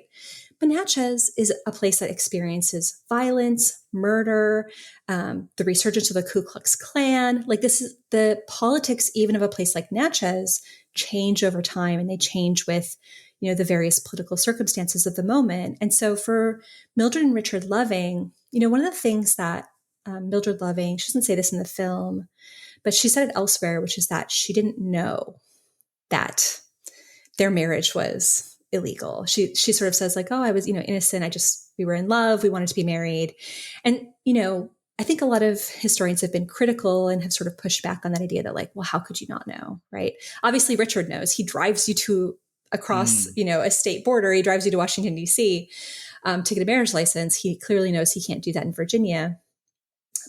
But Natchez is a place that experiences violence, murder, the resurgence of the Ku Klux Klan. Like, this is the politics even of a place like Natchez change over time, and they change with, the various political circumstances of the moment. And so for Mildred and Richard Loving, one of the things that Mildred Loving, she doesn't say this in the film, but she said it elsewhere, which is that she didn't know that their marriage was illegal. She sort of says like, oh, I was, innocent. We were in love. We wanted to be married. And, I think a lot of historians have been critical and have sort of pushed back on that idea that like, well, how could you not know? Right. Obviously Richard knows. He drives you across, a state border. He drives you to Washington, D.C. To get a marriage license. He clearly knows he can't do that in Virginia.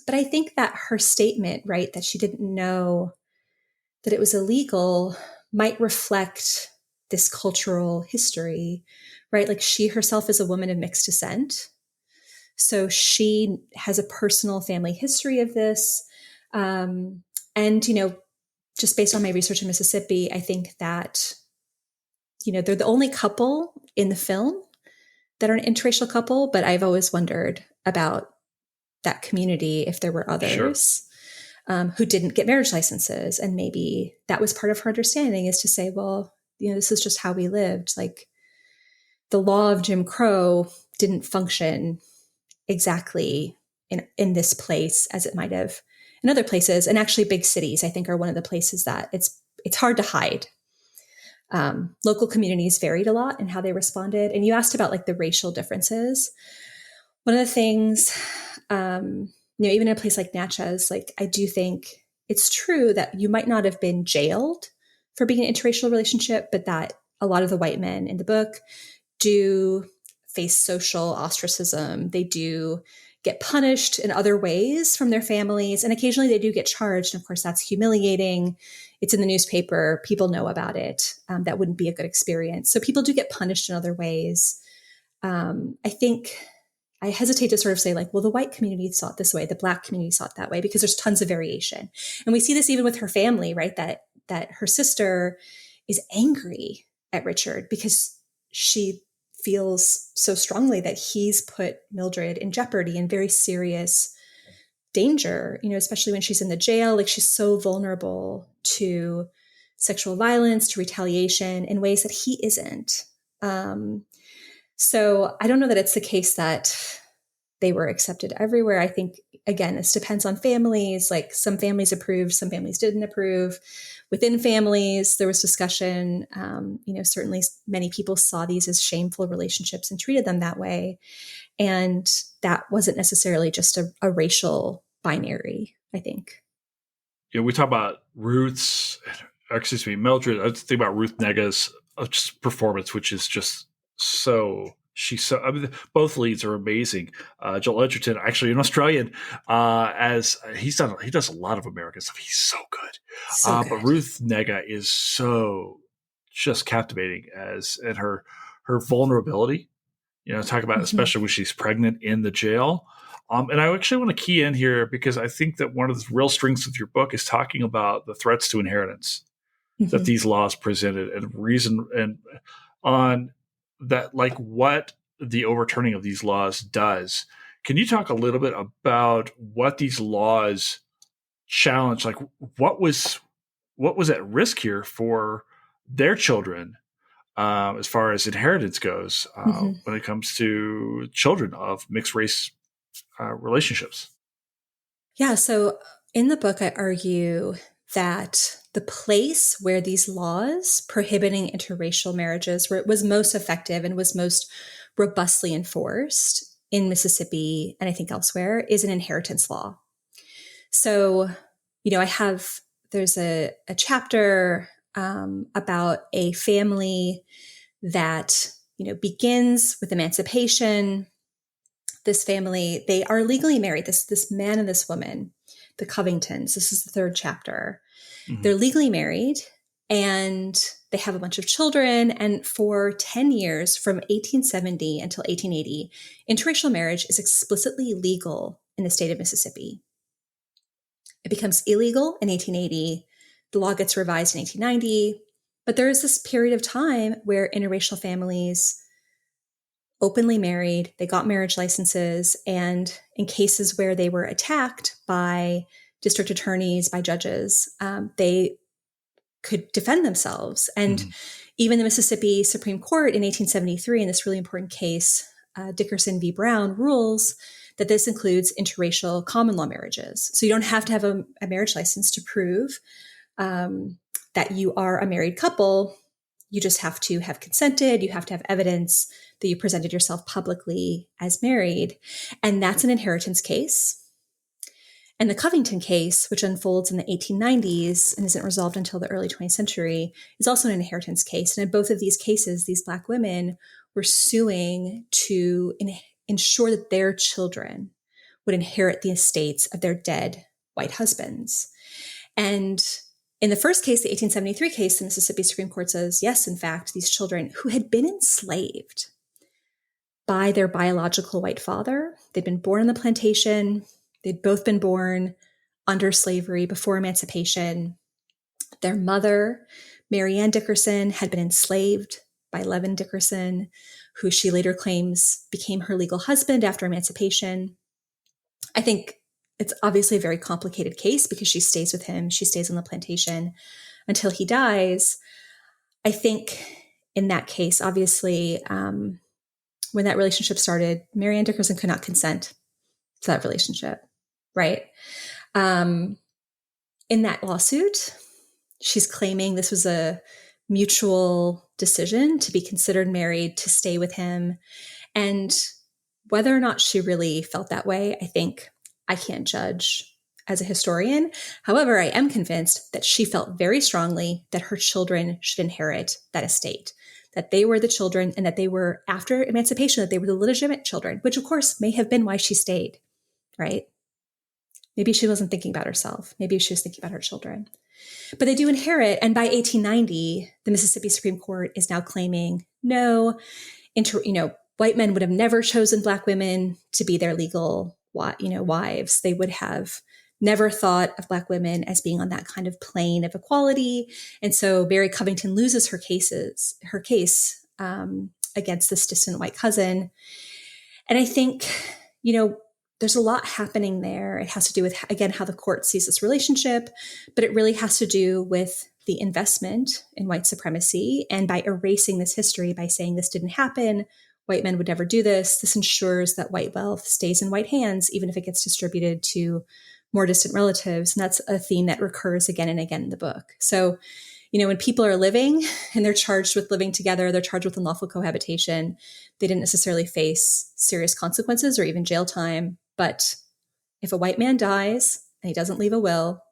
But I think that her statement, right, that she didn't know that it was illegal might reflect this cultural history, right? Like she herself is a woman of mixed descent. So she has a personal family history of this. And, just based on my research in Mississippi, I think that, they're the only couple in the film that are an interracial couple, but I've always wondered about that community if there were others. Sure. Who didn't get marriage licenses. And maybe that was part of her understanding, is to say, well, this is just how we lived. Like the law of Jim Crow didn't function exactly in this place as it might have in other places. And actually big cities, I think, are one of the places that it's hard to hide. Local communities varied a lot in how they responded. And you asked about like the racial differences. One of the things, even in a place like Natchez, like I do think it's true that you might not have been jailed for being an interracial relationship, but that a lot of the white men in the book do face social ostracism. They do get punished in other ways from their families, and occasionally they do get charged. And of course, that's humiliating. It's in the newspaper. People know about it. That wouldn't be a good experience. So people do get punished in other ways. I think I hesitate to sort of say like, well, the white community saw it this way, the Black community saw it that way, because there's tons of variation. And we see this even with her family, right? That her sister is angry at Richard because she feels so strongly that he's put Mildred in jeopardy, in very serious danger, especially when she's in the jail. Like, she's so vulnerable to sexual violence, to retaliation in ways that he isn't. So I don't know that it's the case that they were accepted everywhere. I think, again, this depends on families. Like, some families approved, some families didn't approve. Within families, there was discussion. Certainly many people saw these as shameful relationships and treated them that way. And that wasn't necessarily just a racial binary, I think. We talk about Mildred. I think about Ruth Nega's just performance, which is just both leads are amazing. Joel Edgerton, actually an Australian, as he does a lot of American stuff. He's so good. But Ruth Nega is so just captivating and her vulnerability. Talk about especially when she's pregnant in the jail. And I actually want to key in here because I think that one of the real strengths of your book is talking about the threats to inheritance that these laws presented, and reason and on that, like what the overturning of these laws does. Can you talk a little bit about what these laws challenge? Like, what was at risk here for their children, as far as inheritance goes, when it comes to children of mixed race relationships? Yeah. So in the book, I argue that the place where these laws prohibiting interracial marriages, where it was most effective and was most robustly enforced in Mississippi, and I think elsewhere, is an inheritance law. So, there's a chapter about a family that, begins with emancipation. This family, they are legally married, this man and this woman, the Covingtons. This is the third chapter. They're legally married and they have a bunch of children. And for 10 years, from 1870 until 1880, interracial marriage is explicitly legal in the state of Mississippi. It becomes illegal in 1880. The law gets revised in 1890. But there is this period of time where interracial families openly married, they got marriage licenses, and in cases where they were attacked by district attorneys, by judges, they could defend themselves. And even the Mississippi Supreme Court in 1873, in this really important case, Dickerson v. Brown, rules that this includes interracial common law marriages. So you don't have to have a marriage license to prove that you are a married couple. You just have to have consented. You have to have evidence that you presented yourself publicly as married. And that's an inheritance case. And the Covington case, which unfolds in the 1890s and isn't resolved until the early 20th century, is also an inheritance case. And in both of these cases, these Black women were suing to ensure that their children would inherit the estates of their dead white husbands. And in the first case, the 1873 case, the Mississippi Supreme Court says, yes, in fact, these children who had been enslaved by their biological white father, they'd been born on the plantation, they'd both been born under slavery before emancipation. Their mother, Mary Ann Dickerson, had been enslaved by Levin Dickerson, who she later claims became her legal husband after emancipation. I think it's obviously a very complicated case because she stays with him. She stays on the plantation until he dies. I think in that case, obviously, when that relationship started, Mary Ann Dickerson could not consent to that relationship, right? In that lawsuit, she's claiming this was a mutual decision to be considered married, to stay with him. And whether or not she really felt that way, I think I can't judge as a historian. However, I am convinced that she felt very strongly that her children should inherit that estate, that they were the children and that they were, after emancipation, that they were the legitimate children, which of course may have been why she stayed, right? Maybe she wasn't thinking about herself. Maybe she was thinking about her children. But they do inherit. And by 1890, the Mississippi Supreme Court is now claiming, no, white men would have never chosen Black women to be their legal, wives. They would have never thought of Black women as being on that kind of plane of equality. And so Mary Covington loses her case against this distant white cousin. And I think, there's a lot happening there. It has to do with, again, how the court sees this relationship, but it really has to do with the investment in white supremacy. And by erasing this history, by saying this didn't happen, white men would never do this ensures that white wealth stays in white hands, even if it gets distributed to more distant relatives. And that's a theme that recurs again and again in the book. So, when people are living and they're charged with living together, they're charged with unlawful cohabitation, they didn't necessarily face serious consequences or even jail time. But if a white man dies and he doesn't leave a will,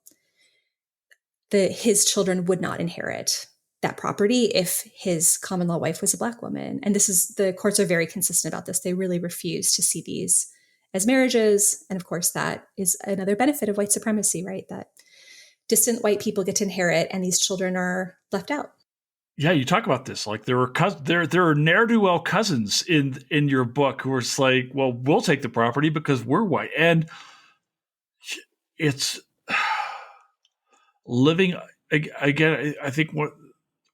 his children would not inherit that property if his common law wife was a Black woman. And the courts are very consistent about this. They really refuse to see these as marriages. And of course, that is another benefit of white supremacy, right? That distant white people get to inherit and these children are left out. Yeah, you talk about this. Like there are ne'er-do-well cousins in your book who are like, well, we'll take the property because we're white. And it's living, again, I think one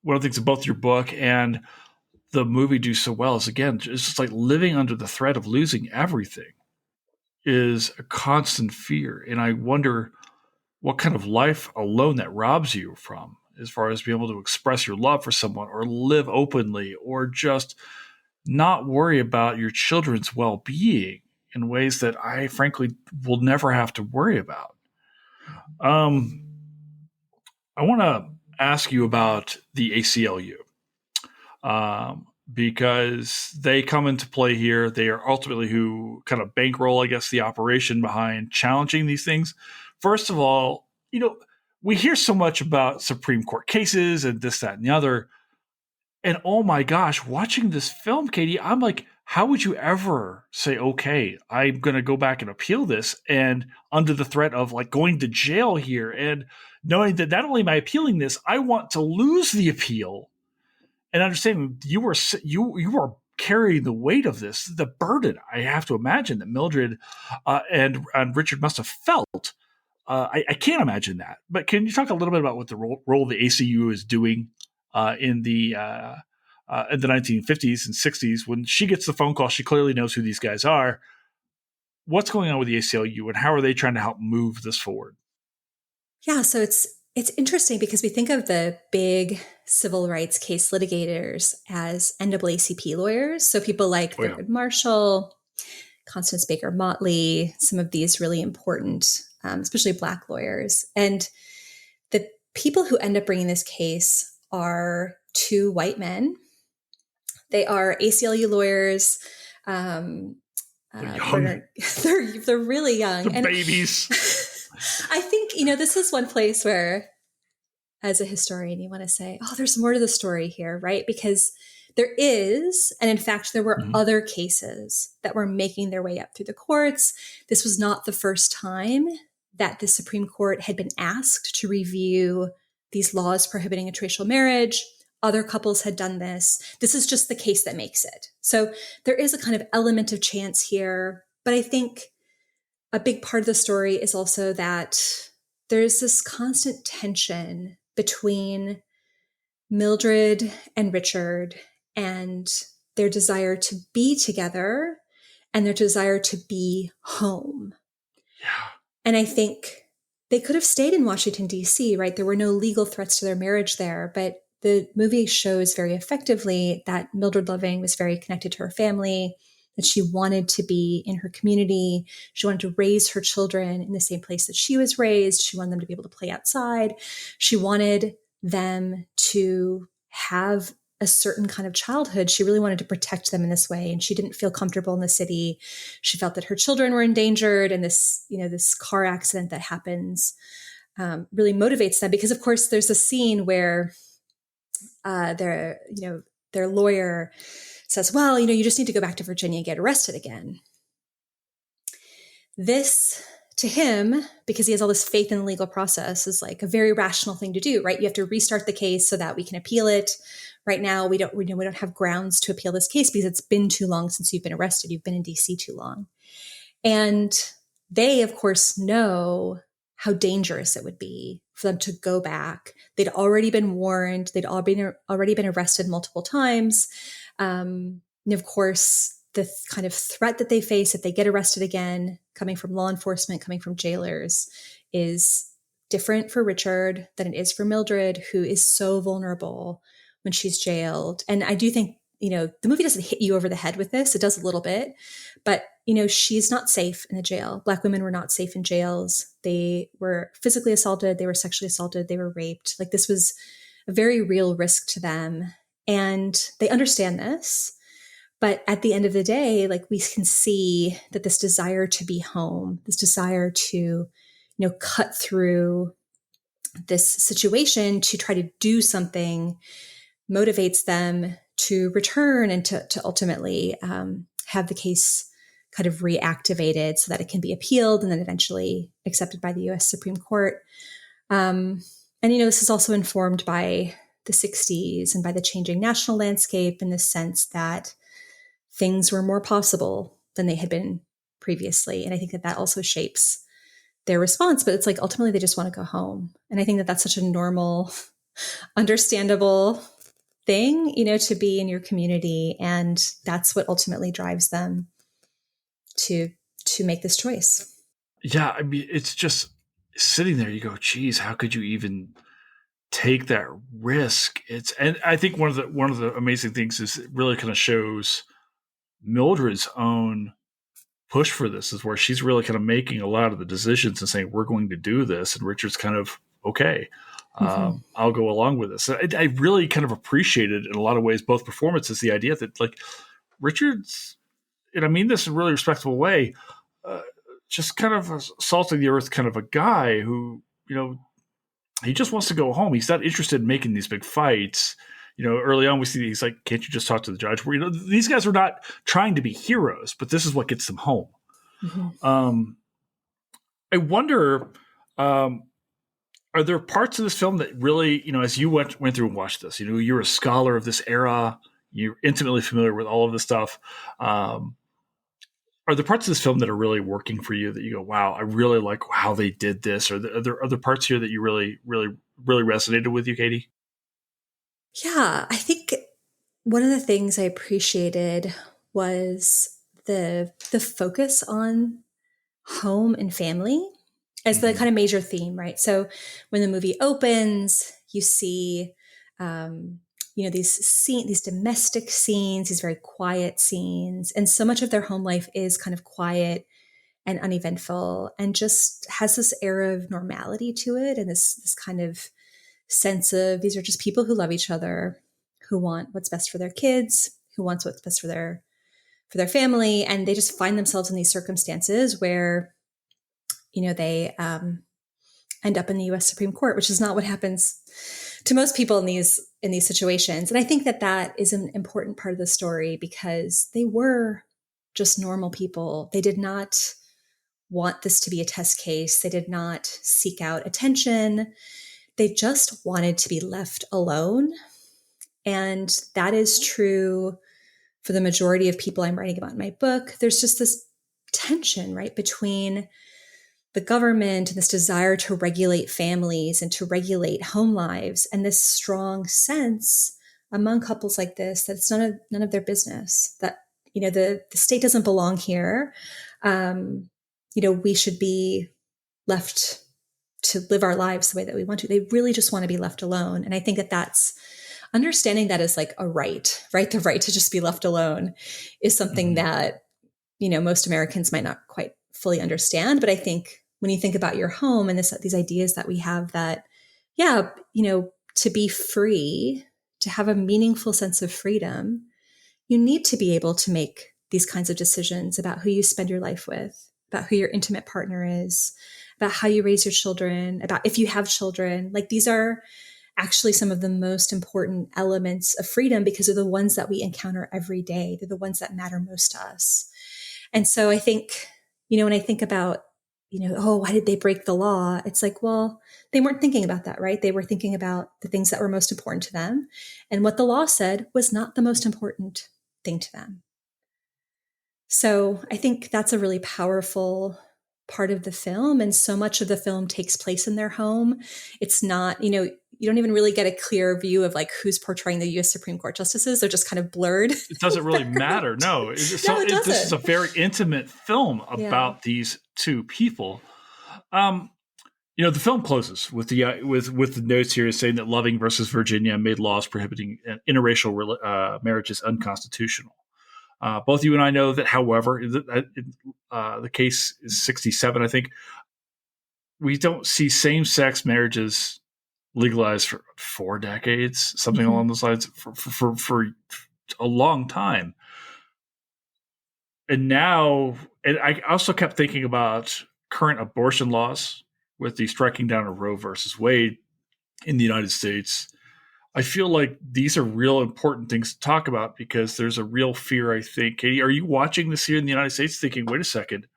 of the things that both your book and the movie do so well is, again, it's just like living under the threat of losing everything is a constant fear. And I wonder what kind of life alone that robs you from, as far as being able to express your love for someone or live openly or just not worry about your children's well-being in ways that I frankly will never have to worry about. I want to ask you about the ACLU because they come into play here. They are ultimately who kind of bankroll, I guess, the operation behind challenging these things. First of all, we hear so much about Supreme Court cases and this, that, and the other. And oh my gosh, watching this film, Katie, I'm like, how would you ever say, okay, I'm going to go back and appeal this, and under the threat of like going to jail here, and knowing that not only am I appealing this, I want to lose the appeal, and understanding you are carrying the weight of this, the burden I have to imagine that Mildred and Richard must have felt. I can't imagine that. But can you talk a little bit about what the role the ACU is doing in the 1950s and 60s? When she gets the phone call, she clearly knows who these guys are. What's going on with the ACLU, and how are they trying to help move this forward? Yeah, so it's interesting because we think of the big civil rights case litigators as NAACP lawyers. So people like Thurgood Marshall, Constance Baker Motley, some of these really important, especially Black lawyers. And the people who end up bringing this case are two white men. They are ACLU lawyers. They're really young. They're babies. I think, this is one place where, as a historian, you want to say, oh, there's more to the story here, right? Because there is, and in fact, there were other cases that were making their way up through the courts. This was not the first time that the Supreme Court had been asked to review these laws prohibiting interracial marriage. Other couples had done this. This is just the case that makes it. So there is a kind of element of chance here. But I think a big part of the story is also that there's this constant tension between Mildred and Richard and their desire to be together and their desire to be home. Yeah. And I think they could have stayed in Washington, D.C., right? There were no legal threats to their marriage there, but the movie shows very effectively that Mildred Loving was very connected to her family, that she wanted to be in her community. She wanted to raise her children in the same place that she was raised. She wanted them to be able to play outside. She wanted them to have a certain kind of childhood. She really wanted to protect them in this way. And she didn't feel comfortable in the city. She felt that her children were endangered. And this car accident that happens really motivates them, because of course there's a scene where their lawyer says, well, you just need to go back to Virginia and get arrested again. This, to him, because he has all this faith in the legal process, is like a very rational thing to do, right? You have to restart the case so that we can appeal it. Right now, we don't have grounds to appeal this case because it's been too long since you've been arrested. You've been in DC too long. And they, of course, know how dangerous it would be for them to go back. They'd already been warned. They'd already been arrested multiple times. And of course, the kind of threat that they face if they get arrested again, coming from law enforcement, coming from jailers, is different for Richard than it is for Mildred, who is so vulnerable when she's jailed. And I do think, the movie doesn't hit you over the head with this. It does a little bit, but, she's not safe in the jail. Black women were not safe in jails. They were physically assaulted. They were sexually assaulted. They were raped. Like, this was a very real risk to them. And they understand this. But at the end of the day, like, we can see that this desire to be home, this desire to, cut through this situation to try to do something, motivates them to return and to ultimately have the case kind of reactivated so that it can be appealed and then eventually accepted by the U.S. Supreme Court. And this is also informed by the 60s and by the changing national landscape, in the sense that things were more possible than they had been previously. And I think that also shapes their response. But it's like, ultimately, they just want to go home. And I think that that's such a normal, understandable thing, to be in your community. And that's what ultimately drives them to make this choice. Yeah, I mean, it's just sitting there, you go, geez, how could you even take that risk? And I think one of the amazing things is it really kind of shows Mildred's own push for this, is where she's really kind of making a lot of the decisions and saying, we're going to do this. And Richard's kind of, okay, I'll go along with this. I really kind of appreciated in a lot of ways, both performances, the idea that, like, Richard's, and I mean this in a really respectful way, just kind of a salting the earth kind of a guy who, he just wants to go home. He's not interested in making these big fights. Early on we see he's like, can't you just talk to the judge? Where, these guys are not trying to be heroes, but this is what gets them home. Mm-hmm. I wonder, are there parts of this film that really, as you went through and watched this, you're a scholar of this era, you're intimately familiar with all of this stuff. Are there parts of this film that are really working for you that you go, wow, I really like how they did this? Are there other parts here that you really, really, really resonated with you, Katie? Yeah, I think one of the things I appreciated was the focus on home and family as the kind of major theme, right? So when the movie opens, you see, these domestic scenes, these very quiet scenes, and so much of their home life is kind of quiet and uneventful, and just has this air of normality to it, and this kind of sense of, these are just people who love each other, who want what's best for their kids, who wants what's best for their family, and they just find themselves in these circumstances where, they end up in the U.S. Supreme Court, which is not what happens to most people in these situations. And I think that is an important part of the story, because they were just normal people. They did not want this to be a test case. They did not seek out attention. They just wanted to be left alone. And that is true for the majority of people I'm writing about in my book. There's just this tension, right, between the government and this desire to regulate families and to regulate home lives, and this strong sense among couples like this that it's none of their business, that, the state doesn't belong here. We should be left to live our lives the way that we want to. They really just want to be left alone. And I think that's understanding that as like a right? The right to just be left alone is something that, most Americans might not quite fully understand. But I think when you think about your home and these ideas that we have, that, to be free, to have a meaningful sense of freedom, you need to be able to make these kinds of decisions about who you spend your life with, about who your intimate partner is, about how you raise your children, about if you have children. Like, these are actually some of the most important elements of freedom because they're the ones that we encounter every day. They're the ones that matter most to us. And so I think, when I think about, oh, why did they break the law? It's like, well, they weren't thinking about that, right? They were thinking about the things that were most important to them. And what the law said was not the most important thing to them. So I think that's a really powerful part of the film. And so much of the film takes place in their home. It's not, you don't even really get a clear view of like who's portraying the US Supreme Court justices. They're just kind of blurred. It doesn't really matter. No. No, it doesn't. This is a very intimate film about these two people. The film closes with the notes here saying that Loving versus Virginia made laws prohibiting interracial marriages unconstitutional. Both you and I know that, however, the case is 67, I think. We don't see same-sex marriages legalized for 4 decades, something along those lines, for a long time. And now, and I also kept thinking about current abortion laws with the striking down of Roe versus Wade in the United States. I feel like these are real important things to talk about because there's a real fear, I think. Katie, are you watching this here in the United States thinking, wait a second,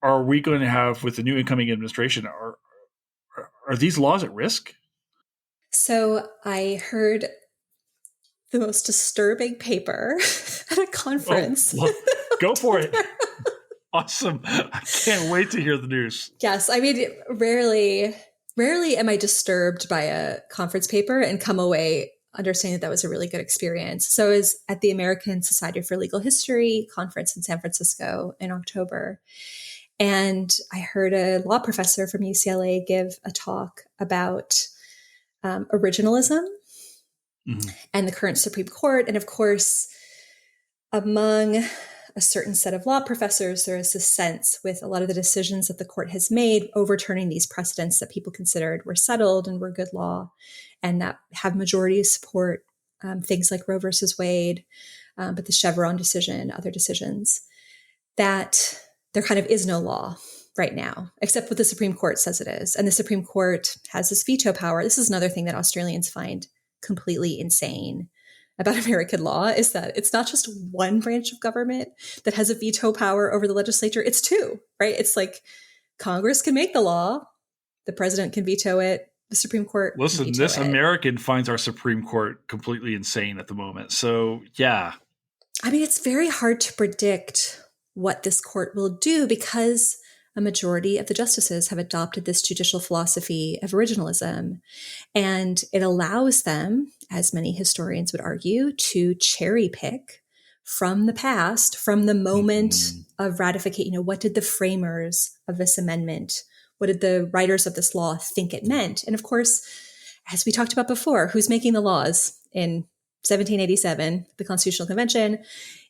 are we going to have, with the new incoming administration, are these laws at risk? So I heard the most disturbing paper at a conference. Oh, well, go for it. Awesome. I can't wait to hear the news. Yes. I mean, rarely am I disturbed by a conference paper and come away understanding that was a really good experience. So I was at the American Society for Legal History conference in San Francisco in October. And I heard a law professor from UCLA give a talk about originalism and the current Supreme Court. And of course, among a certain set of law professors, there is this sense with a lot of the decisions that the court has made overturning these precedents that people considered were settled and were good law and that have majority support, things like Roe versus Wade, but the Chevron decision, other decisions, that there kind of is no law right now, except what the Supreme Court says it is. And the Supreme Court has this veto power. This is another thing that Australians find completely insane about American law, is that it's not just one branch of government that has a veto power over the legislature. It's two, right? It's like Congress can make the law, the president can veto it, the Supreme Court can Listen, veto this it. American finds our Supreme Court completely insane at the moment. So, yeah. I mean, it's very hard to predict what this court will do because a majority of the justices have adopted this judicial philosophy of originalism. And it allows them, as many historians would argue, to cherry pick from the past, from the moment of ratification. What did the framers of this amendment, what did the writers of this law think it meant? And of course, as we talked about before, who's making the laws in 1787, the Constitutional Convention,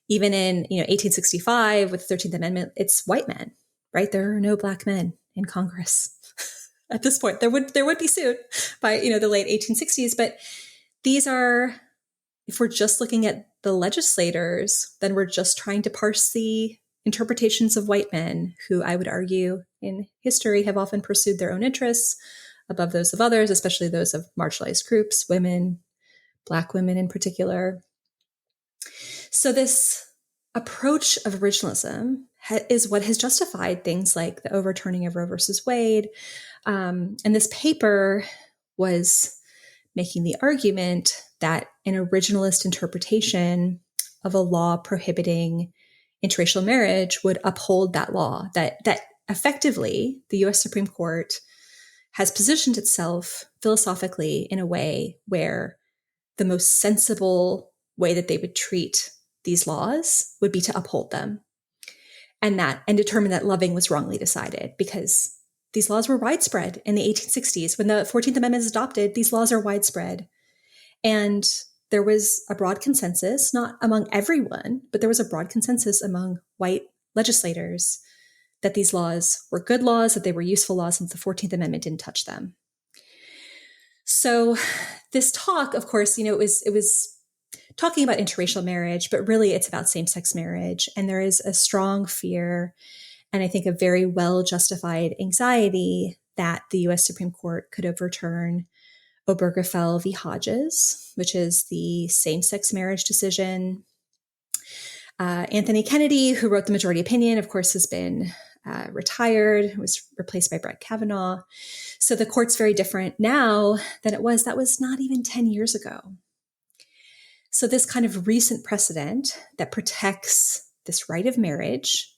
even in 1865 with the 13th Amendment, it's white men, right? There are no black men in Congress at this point. There would be soon by the late 1860s, but these are, if we're just looking at the legislators, then we're just trying to parse the interpretations of white men who I would argue in history have often pursued their own interests above those of others, especially those of marginalized groups, women, Black women in particular. So this approach of originalism is what has justified things like the overturning of Roe versus Wade. And this paper was making the argument that an originalist interpretation of a law prohibiting interracial marriage would uphold that law, that effectively the US Supreme Court has positioned itself philosophically in a way where the most sensible way that they would treat these laws would be to uphold them and determine that Loving was wrongly decided, because these laws were widespread in the 1860s. When the 14th Amendment is adopted, these laws are widespread. And there was a broad consensus, not among everyone, but there was a broad consensus among white legislators that these laws were good laws, that they were useful laws, since the 14th Amendment didn't touch them. So this talk, of course, it was talking about interracial marriage, but really it's about same-sex marriage. And there is a strong fear, and I think a very well justified anxiety, that the US Supreme Court could overturn Obergefell v. Hodges, which is the same-sex marriage decision. Anthony Kennedy, who wrote the majority opinion, of course, has been retired, was replaced by Brett Kavanaugh. So the court's very different now than it was. That was not even 10 years ago. So this kind of recent precedent that protects this right of marriage,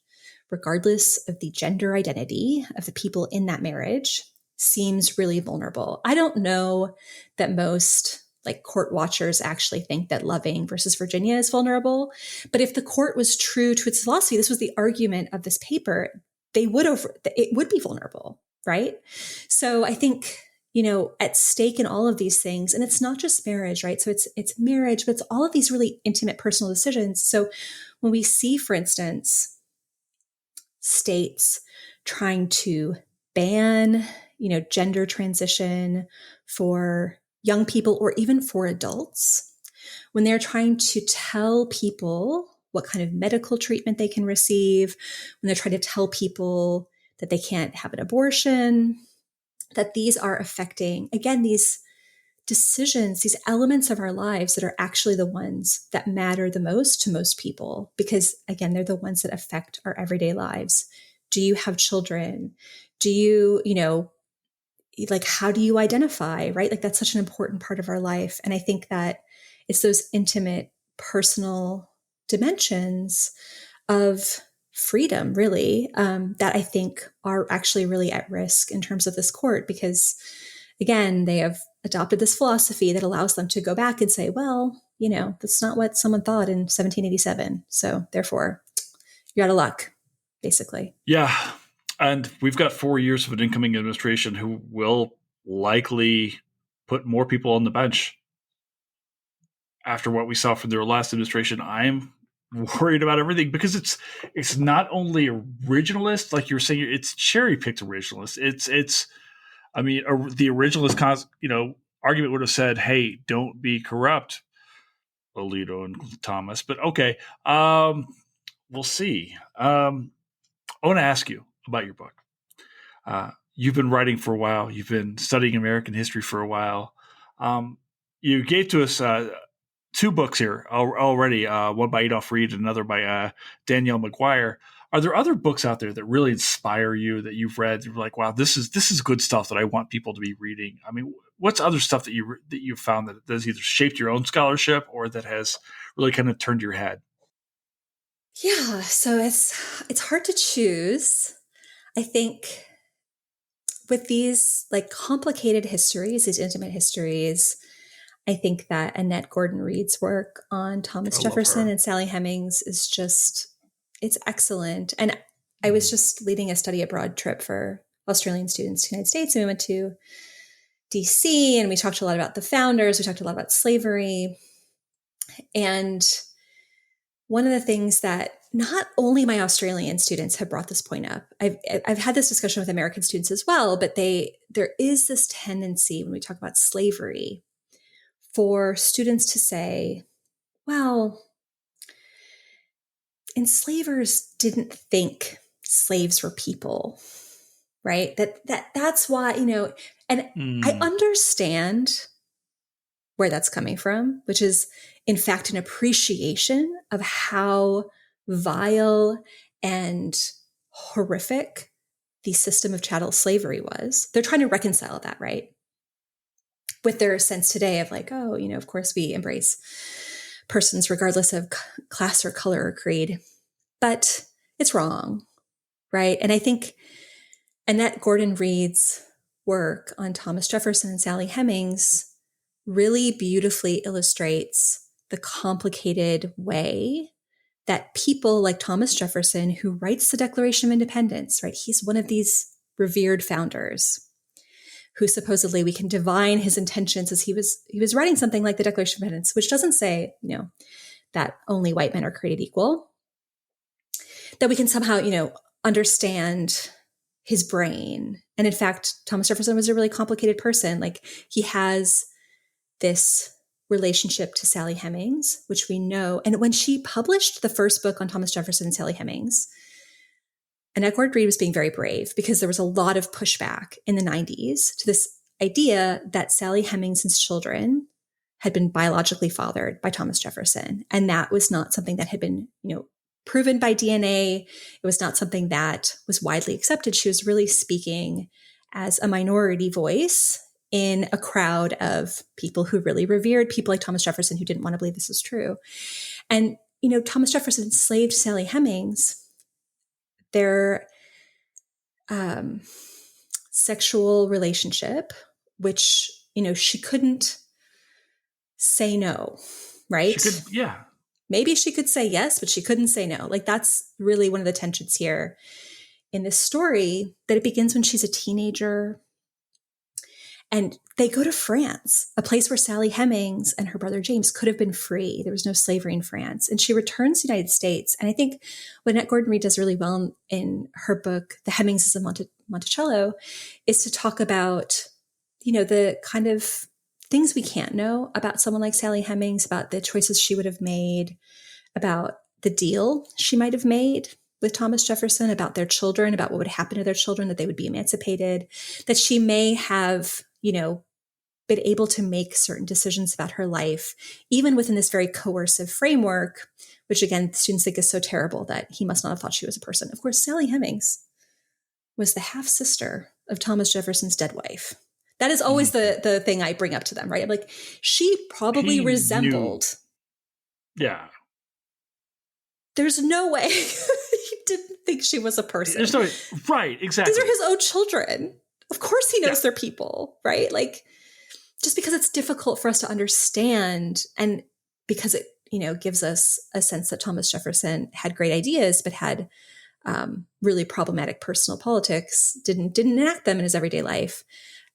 regardless of the gender identity of the people in that marriage, seems really vulnerable. I don't know that most court watchers actually think that Loving versus Virginia is vulnerable. But if the court was true to its philosophy, this was the argument of this paper, it would be vulnerable, right? So I think, at stake in all of these things, and it's not just marriage, right? So it's marriage, but it's all of these really intimate personal decisions. So when we see, for instance, states trying to ban, gender transition for young people or even for adults, when they're trying to tell people what kind of medical treatment they can receive, when they're trying to tell people that they can't have an abortion, that these are affecting, again, these decisions, these elements of our lives that are actually the ones that matter the most to most people, because again, they're the ones that affect our everyday lives. Do you have children? Do you, how do you identify, right? That's such an important part of our life. And I think that it's those intimate, personal dimensions of freedom, really, that I think are actually really at risk in terms of this court, because again, they have adopted this philosophy that allows them to go back and say, well, that's not what someone thought in 1787. So therefore, you're out of luck, basically. Yeah. And we've got 4 years of an incoming administration who will likely put more people on the bench. After what we saw from their last administration, I'm worried about everything, because it's not only originalist, like you were saying, it's cherry picked originalist. The originalist, argument would have said, "Hey, don't be corrupt, Alito and Thomas." But okay, we'll see. I want to ask you about your book. You've been writing for a while. You've been studying American history for a while. You gave to us 2 books here already, one by Adolph Reed and another by Danielle McGuire. Are there other books out there that really inspire you, that you've read? You're like, wow, this is good stuff that I want people to be reading. I mean, what's other stuff that you've found that has either shaped your own scholarship or that has really kind of turned your head? Yeah, so it's hard to choose. I think with these complicated histories, these intimate histories, I think that Annette Gordon Reed's work on Thomas Jefferson and Sally Hemings is it's excellent. And I was just leading a study abroad trip for Australian students to the United States, and we went to DC, and we talked a lot about the founders. We talked a lot about slavery. And one of the things that not only my Australian students have brought this point up, I've had this discussion with American students as well, but there is this tendency when we talk about slavery for students to say, well, enslavers didn't think slaves were people, right? That's why, and I understand where that's coming from, which is in fact an appreciation of how vile and horrific the system of chattel slavery was. They're trying to reconcile that, right? With their sense today of of course we embrace persons regardless of class or color or creed, but it's wrong, right? And I think Annette Gordon Reed's work on Thomas Jefferson and Sally Hemings really beautifully illustrates the complicated way that people like Thomas Jefferson, who writes the Declaration of Independence, right? He's one of these revered founders who supposedly we can divine his intentions as he was writing something like the Declaration of Independence, which doesn't say, that only white men are created equal, that we can somehow, understand his brain. And in fact, Thomas Jefferson was a really complicated person. Like, he has this relationship to Sally Hemings, which we know. And when she published the first book on Thomas Jefferson and Sally Hemings, and Edward Reed was being very brave because there was a lot of pushback in the 90s to this idea that Sally Hemings's children had been biologically fathered by Thomas Jefferson. And that was not something that had been, proven by DNA. It was not something that was widely accepted. She was really speaking as a minority voice in a crowd of people who really revered people like Thomas Jefferson, who didn't want to believe this was true. And, Thomas Jefferson enslaved Sally Hemings. Their sexual relationship, which, she couldn't say no, right? She could, yeah. Maybe she could say yes, but she couldn't say no. Like, that's really one of the tensions here in this story, that it begins when she's a teenager. And they go to France, a place where Sally Hemings and her brother James could have been free. There was no slavery in France. And she returns to the United States. And I think what Annette Gordon Reed does really well in her book, The Hemingses of Monticello, is to talk about, the kind of things we can't know about someone like Sally Hemings, about the choices she would have made, about the deal she might have made with Thomas Jefferson, about their children, about what would happen to their children, that they would be emancipated, that she may have, been able to make certain decisions about her life, even within this very coercive framework, which again, students think is so terrible that he must not have thought she was a person. Of course, Sally Hemings was the half sister of Thomas Jefferson's dead wife. That is always the thing I bring up to them, right? I'm like, she probably resembled. Yeah. There's no way he didn't think she was a person. There's no way. Right, exactly. These are his own children. Of course he knows they're people, right? Like, just because it's difficult for us to understand, and because it, gives us a sense that Thomas Jefferson had great ideas, but had really problematic personal politics, didn't enact them in his everyday life.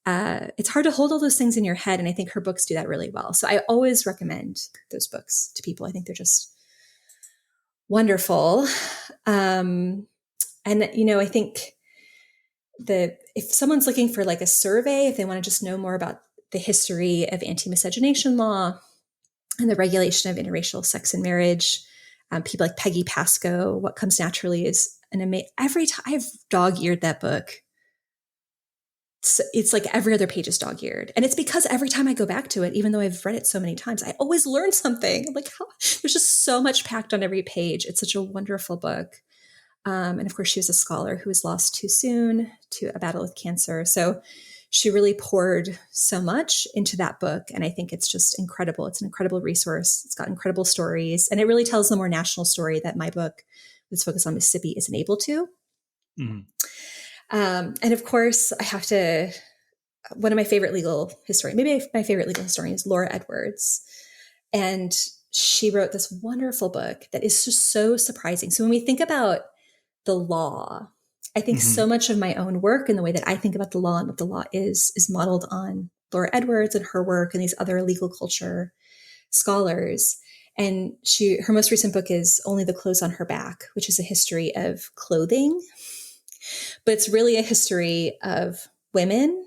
It's hard to hold all those things in your head. And I think her books do that really well. So I always recommend those books to people. I think they're just wonderful. And, I think if someone's looking for like a survey, if they want to just know more about the history of anti-miscegenation law and the regulation of interracial sex and marriage, people like Peggy Pasco, What Comes Naturally is an amazing, every time I've dog-eared that book, it's like every other page is dog-eared. And it's because every time I go back to it, even though I've read it so many times, I always learn something. I'm like, there's just so much packed on every page. It's such a wonderful book. And of course, she was a scholar who was lost too soon to a battle with cancer. So she really poured so much into that book. And I think it's just incredible. It's an incredible resource. It's got incredible stories. And it really tells the more national story that my book, that's focused on Mississippi, isn't able to. Mm-hmm. And of course, I have to, one of my favorite legal historians, maybe my favorite legal historian, is Laura Edwards. And she wrote this wonderful book that is just so surprising. So when we think about the law, I think so much of my own work and the way that I think about the law and what the law is modeled on Laura Edwards and her work and these other legal culture scholars. And her most recent book is Only the Clothes on Her Back, which is a history of clothing. But it's really a history of women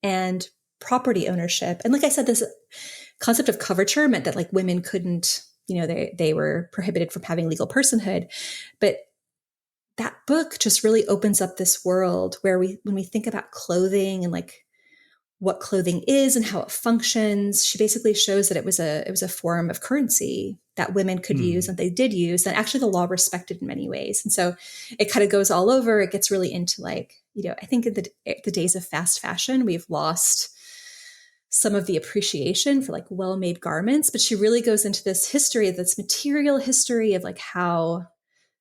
and property ownership. And like I said, this concept of coverture meant that like women couldn't, they were prohibited from having legal personhood. But that book just really opens up this world where when we think about clothing and like what clothing is and how it functions, she basically shows that it was a form of currency that women could use and they did use, and actually the law respected in many ways. And so it kind of goes all over. It gets really into like, I think in the days of fast fashion, we've lost some of the appreciation for like well-made garments, but she really goes into this history, this material history of like how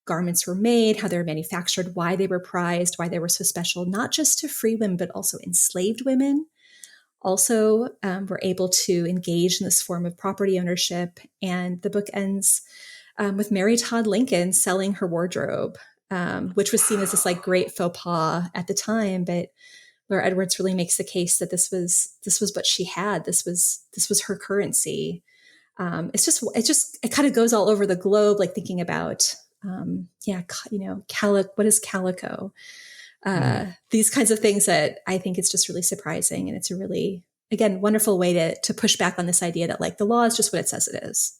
garments were made, how they were manufactured, why they were prized, why they were so special, not just to free women, but also enslaved women. Also were able to engage in this form of property ownership. And the book ends with Mary Todd Lincoln selling her wardrobe, which was seen as this like great faux pas at the time. But Laura Edwards really makes the case that this was what she had. This was her currency. It kind of goes all over the globe, like thinking about, what is calico? These kinds of things that I think it's just really surprising. And it's a really, again, wonderful way to push back on this idea that like the law is just what it says it is.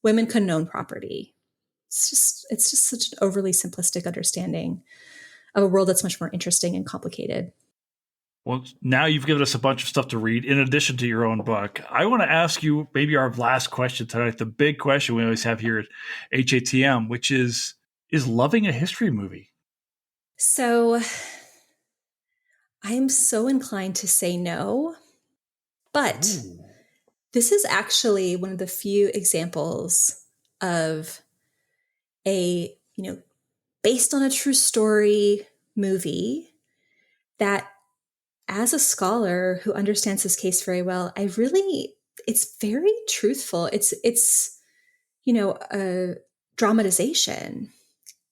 Women couldn't own property. It's just such an overly simplistic understanding of a world that's much more interesting and complicated. Well, now you've given us a bunch of stuff to read in addition to your own book. I want to ask you maybe our last question tonight, the big question we always have here at HATM, which is loving a history movie? So I am so inclined to say no, but this is actually one of the few examples of a, based on a true story movie that, as a scholar who understands this case very well, it's very truthful. It's a dramatization,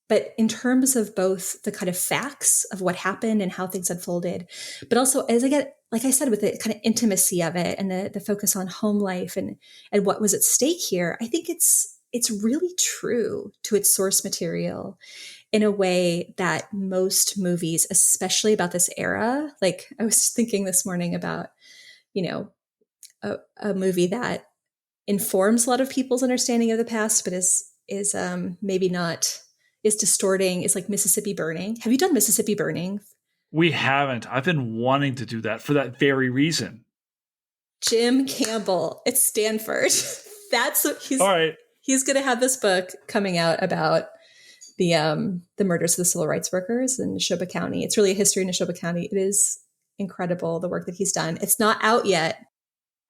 but in terms of both the kind of facts of what happened and how things unfolded, but also as like I said, with the kind of intimacy of it and the focus on home life and what was at stake here, I think it's really true to its source material in a way that most movies, especially about this era, like I was thinking this morning about, a movie that informs a lot of people's understanding of the past, but is maybe not, is distorting, is like Mississippi Burning. Have you done Mississippi Burning? We haven't. I've been wanting to do that for that very reason. Jim Campbell at Stanford. That's what he's. All right. He's going to have this book coming out about the murders of the civil rights workers in Neshoba County. It's really a history in Neshoba County. It is incredible, the work that he's done. It's not out yet.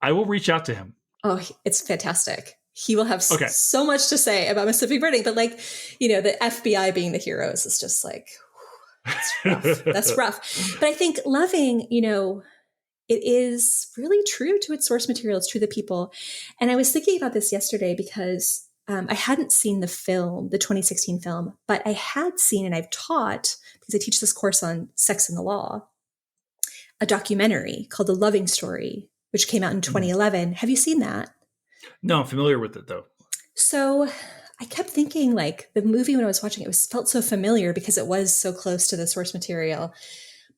I will reach out to him. Oh, it's fantastic. He will have so much to say about Mississippi Burning, but like, the FBI being the heroes is just like, that's rough. That's rough. But I think loving, it is really true to its source material. It's true to people. And I was thinking about this yesterday because I hadn't seen the film, the 2016 film, but I had seen, and I've taught, because I teach this course on sex and the law, a documentary called The Loving Story, which came out in 2011. Have you seen that? No, I'm familiar with it though. So I kept thinking, like, the movie when I was watching it felt so familiar because it was so close to the source material.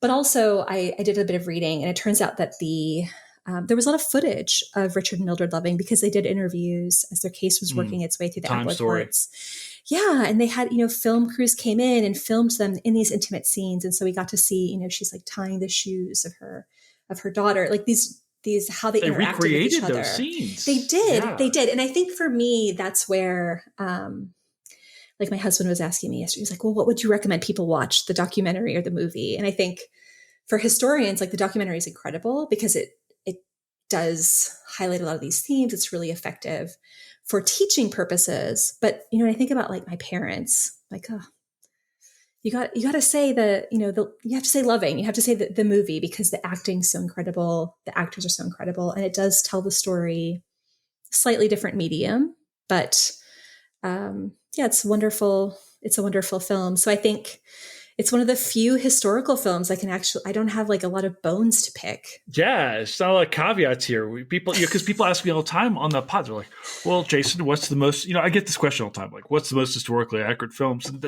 But also I did a bit of reading, and it turns out that there was a lot of footage of Richard and Mildred Loving because they did interviews as their case was working its way through the appellate courts. Yeah. And they had, film crews came in and filmed them in these intimate scenes. And so we got to see, she's like tying the shoes of her daughter, like these how they interacted with each other. Those scenes. They did. Yeah. They did. And I think for me, that's where, like my husband was asking me yesterday, he was like, well, what would you recommend people watch, the documentary or the movie? And I think for historians, like the documentary is incredible because it does highlight a lot of these themes. It's really effective for teaching purposes. But, when I think about like my parents, like, oh, you got to say you have to say loving, you have to say the movie because the acting's so incredible. The actors are so incredible. And it does tell the story, slightly different medium, but it's wonderful. It's a wonderful film. So I think it's one of the few historical films I don't have like a lot of bones to pick. Yeah, it's not a lot of caveats here. Because people ask me all the time on the pod, they're like, well, Jason, what's the most, I get this question all the time, like, what's the most historically accurate films? And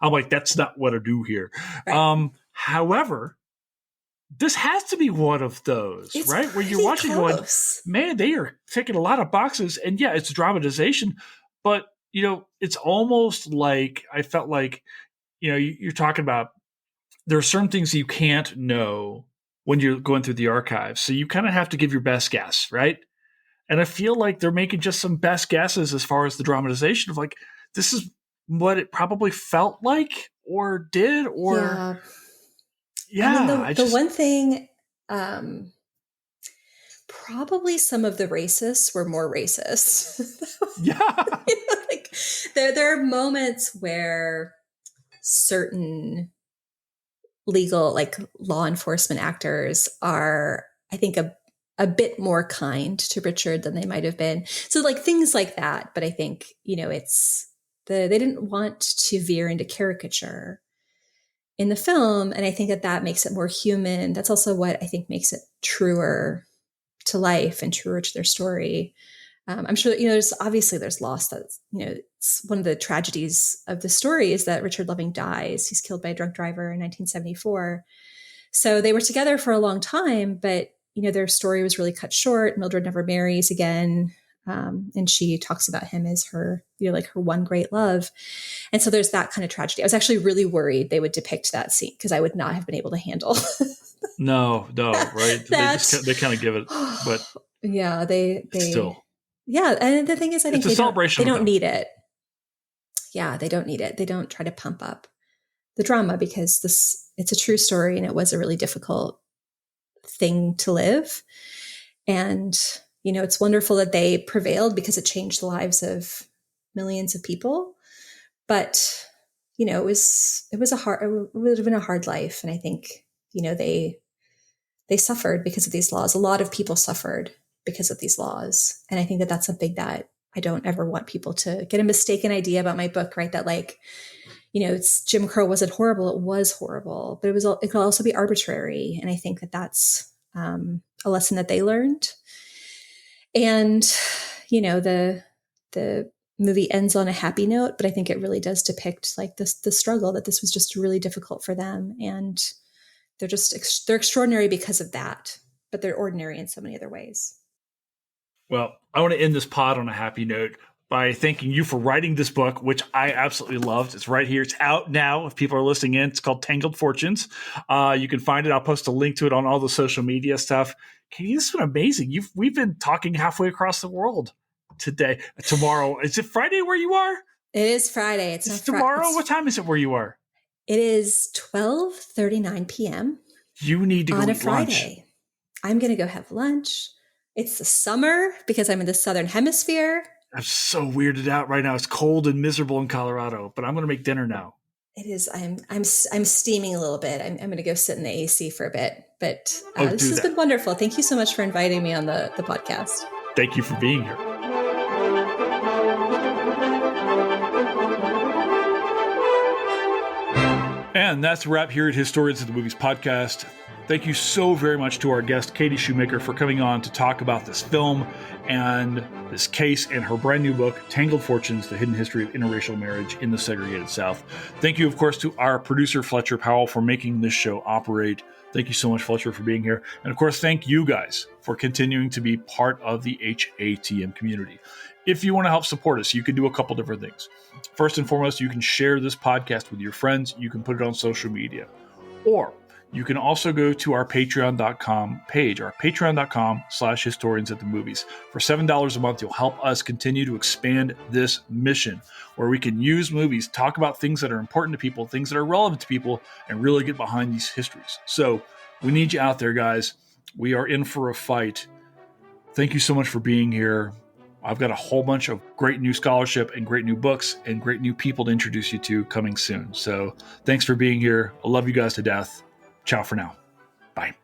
I'm like, that's not what I do here. Right. However, this has to be one of those, it's right? Where you're watching close. Going, man, they are ticking a lot of boxes. And yeah, it's a dramatization, but, it's almost like, I felt like, you're talking about there are certain things you can't know when you're going through the archives. So you kind of have to give your best guess, right? And I feel like they're making just some best guesses as far as the dramatization of like, this is what it probably felt like or did or. Yeah. I mean, the one thing, probably some of the racists were more racist. Yeah. There are moments where certain legal, like law enforcement actors are, I think, a bit more kind to Richard than they might have been. So like things like that. But I think, they didn't want to veer into caricature in the film. And I think that makes it more human. That's also what I think makes it truer to life and truer to their story. I'm sure that, there's loss. That's, it's one of the tragedies of the story is that Richard Loving dies. He's killed by a drunk driver in 1974. So they were together for a long time, but, their story was really cut short. Mildred never marries again. And she talks about him as her, like her one great love. And so there's that kind of tragedy. I was actually really worried they would depict that scene because I would not have been able to handle. No, right? They kind of give it, but yeah, they still. Yeah, and the thing is, I think it's a celebration. They don't need it. Yeah, they don't need it. They don't try to pump up the drama because it's a true story and it was a really difficult thing to live. And, it's wonderful that they prevailed because it changed the lives of millions of people. But, it would have been a hard life. And I think, they suffered because of these laws. A lot of people suffered because of these laws. And I think that that's something that I don't ever want people to get a mistaken idea about my book, right? That it's Jim Crow wasn't horrible. It was horrible, but it could also be arbitrary. And I think that that's a lesson that they learned. And, the movie ends on a happy note, but I think it really does depict like the struggle that this was just really difficult for them. And they're extraordinary because of that, but they're ordinary in so many other ways. Well, I want to end this pod on a happy note by thanking you for writing this book, which I absolutely loved. It's right here. It's out now. If people are listening in, it's called Tangled Fortunes. You can find it. I'll post a link to it on all the social media stuff. Katie, this has been amazing. We've been talking halfway across the world today. Tomorrow. Is it Friday where you are? It is Friday. It's tomorrow. What time is it where you are? It is 12:39 p.m. You need to go on a eat Friday. lunch. I'm going to go have lunch. It's the summer because I'm in the Southern Hemisphere. I'm so weirded out right now. It's cold and miserable in Colorado, but I'm going to make dinner now. It is. I'm steaming a little bit. I'm going to go sit in the AC for a bit. But this has been wonderful. Thank you so much for inviting me on the podcast. Thank you for being here. And that's a wrap here at Historians of the Movies podcast. Thank you so very much to our guest, Kathryn Schumaker, for coming on to talk about this film and this case and her brand new book, Tangled Fortunes, The Hidden History of Interracial Marriage in the Segregated South. Thank you, of course, to our producer, Fletcher Powell, for making this show operate. Thank you so much, Fletcher, for being here. And, of course, thank you guys for continuing to be part of the HATM community. If you want to help support us, you can do a couple different things. First and foremost, you can share this podcast with your friends. You can put it on social media. Or you can also go to our patreon.com page, our patreon.com/historians at the movies. For $7 a month, you'll help us continue to expand this mission where we can use movies, talk about things that are important to people, things that are relevant to people, and really get behind these histories. So we need you out there, guys. We are in for a fight. Thank you so much for being here. I've got a whole bunch of great new scholarship and great new books and great new people to introduce you to coming soon. So thanks for being here. I love you guys to death. Ciao for now. Bye.